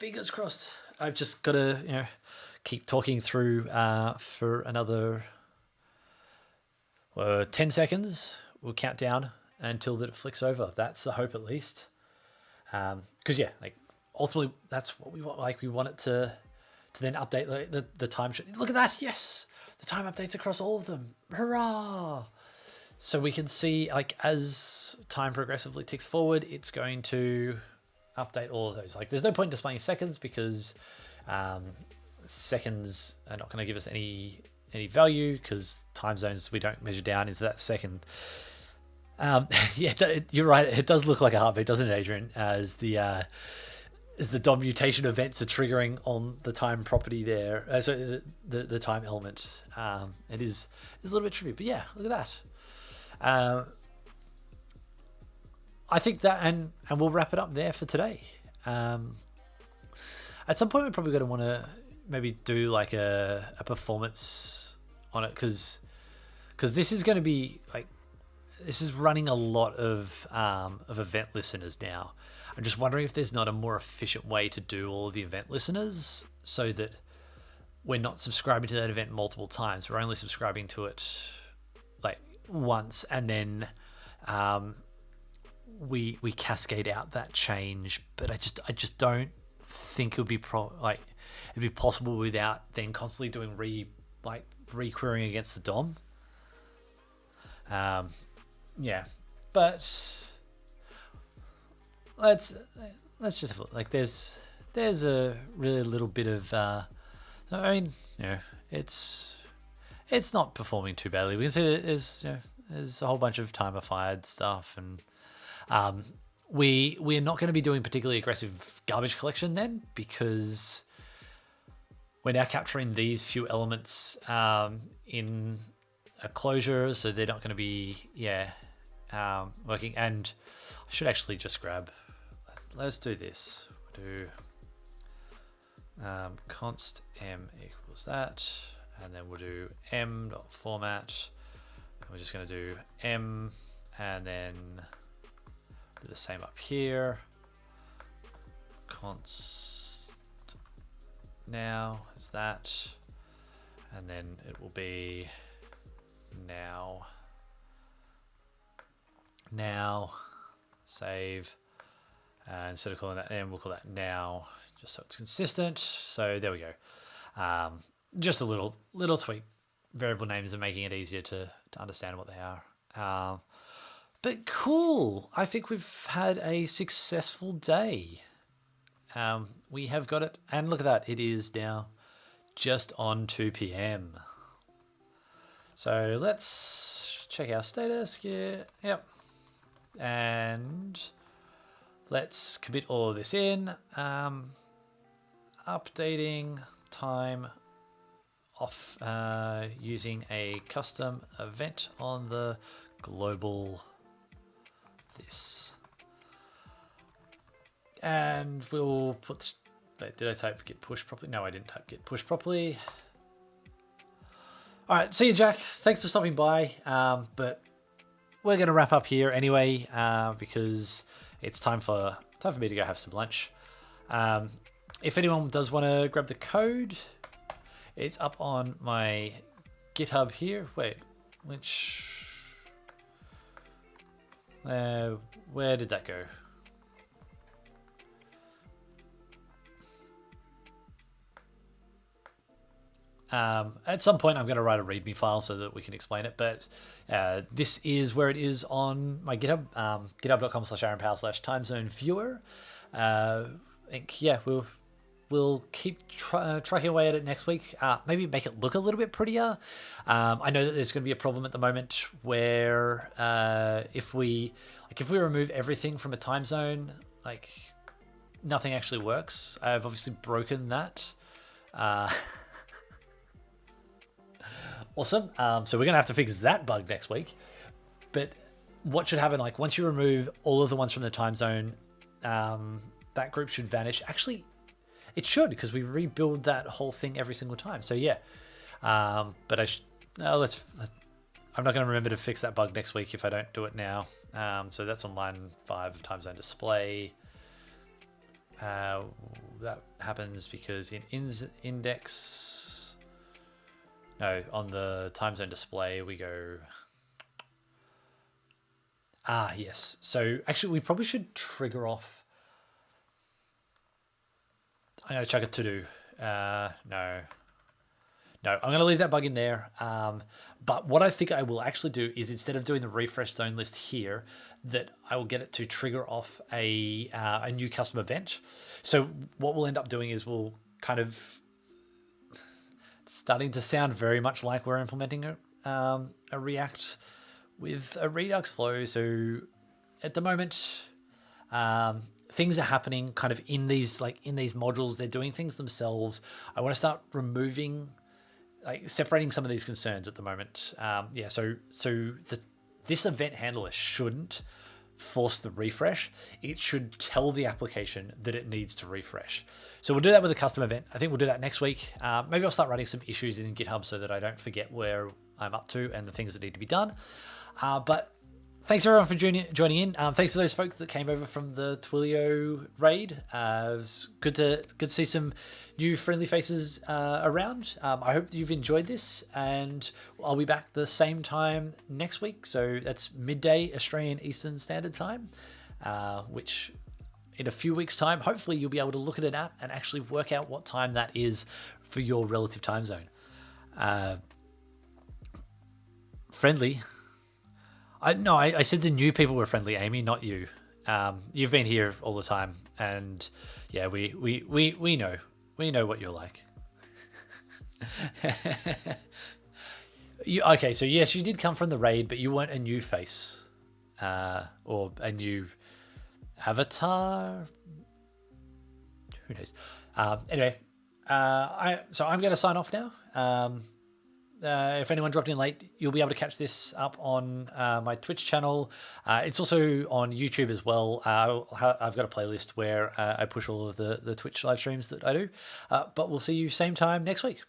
Fingers crossed. I've just got to, keep talking through for another 10 seconds. We'll count down until that it flicks over. That's the hope, at least. Because ultimately, that's what we want. Like, we want it to then update the time. Look at that! Yes, the time updates across all of them. Hurrah! So we can see, as time progressively ticks forward, it's going to update all of those. There's no point in displaying seconds because seconds are not going to give us any value, because time zones we don't measure down into that second. You're right. It does look like a heartbeat, doesn't it, Adrian? As the DOM mutation events are triggering on the time property there. So the time element. It is a little bit trippy, but yeah, look at that. I think that, and we'll wrap it up there for today. At some point, we're probably going to want to maybe do a performance on it, because this is going to be this is running a lot of event listeners now. I'm just wondering if there's not a more efficient way to do all of the event listeners so that we're not subscribing to that event multiple times. We're only subscribing to it once, and then we cascade out that change. But I just don't think it would be it'd be possible without then constantly doing re-querying against the DOM. But let's just have a look. there's a really little bit of it's not performing too badly. We can see that there's a whole bunch of timer-fired stuff, and we're not going to be doing particularly aggressive garbage collection then, because we're now capturing these few elements in a closure, so they're not going to be working. And I should actually just grab. Let's do this. We'll do const m equals that, and then we'll do m.format. We're just going to do m, and then do the same up here. Const now is that, and then it will be now save, and instead of calling that m, we'll call that now, just so it's consistent. So there we go. Just a little tweak. Variable names are making it easier to understand what they are. But cool. I think we've had a successful day. We have got it, and look at that. It is now just on 2 p.m. So let's check our status here. Yep. And let's commit all of this in. Updating time off using a custom event on the global this. And we'll put, wait, did I type get push properly? No, I didn't type get push properly. All right, see you, Jack. Thanks for stopping by. But we're going to wrap up here anyway, because it's time for me to go have some lunch. If anyone does want to grab the code, it's up on my GitHub here. Wait, which... where did that go? At some point, I'm going to write a README file so that we can explain it. But this is where it is on my GitHub, github.com/aaronpower/timezone yeah, we'll keep tracking away at it next week. Maybe make it look a little bit prettier. I know that there's going to be a problem at the moment where if we remove everything from a time zone, like nothing actually works. I've obviously broken that. Awesome. So we're going to have to fix that bug next week. But what should happen, like once you remove all of the ones from the time zone, that group should vanish. Actually, it should, because we rebuild that whole thing every single time. So yeah, but I'm not going to remember to fix that bug next week if I don't do it now. So that's on line 5 of time zone display. That happens because in index, no, on the time zone display we go. Yes. So actually, we probably should trigger off. I'm going to chuck a to-do. No, I'm going to leave that bug in there. But what I think I will actually do is, instead of doing the refresh zone list here, that I will get it to trigger off a new custom event. So what we'll end up doing is we'll kind of starting to sound very much like we're implementing a React with a Redux flow. So at the moment, things are happening kind of in these modules. They're doing things themselves. I want to start removing, separating some of these concerns at the moment. This event handler shouldn't force the refresh. It should tell the application that it needs to refresh. So we'll do that with a custom event. I think we'll do that next week. Maybe I'll start writing some issues in GitHub so that I don't forget where I'm up to and the things that need to be done. But thanks everyone for joining in. Thanks to those folks that came over from the Twilio raid. It was good to see some new friendly faces around. I hope you've enjoyed this, and I'll be back the same time next week. So that's midday Australian Eastern Standard Time, which in a few weeks' time, hopefully you'll be able to look at an app and actually work out what time that is for your relative time zone. Friendly. I said the new people were friendly, Amy, not you. You've been here all the time, and yeah, we know what you're like. Okay, so yes, you did come from the raid, but you weren't a new face, or a new avatar. Who knows? Anyway, so I'm going to sign off now. If anyone dropped in late, you'll be able to catch this up on my Twitch channel. It's also on YouTube as well. I've got a playlist where I push all of the Twitch live streams that I do. But we'll see you same time next week.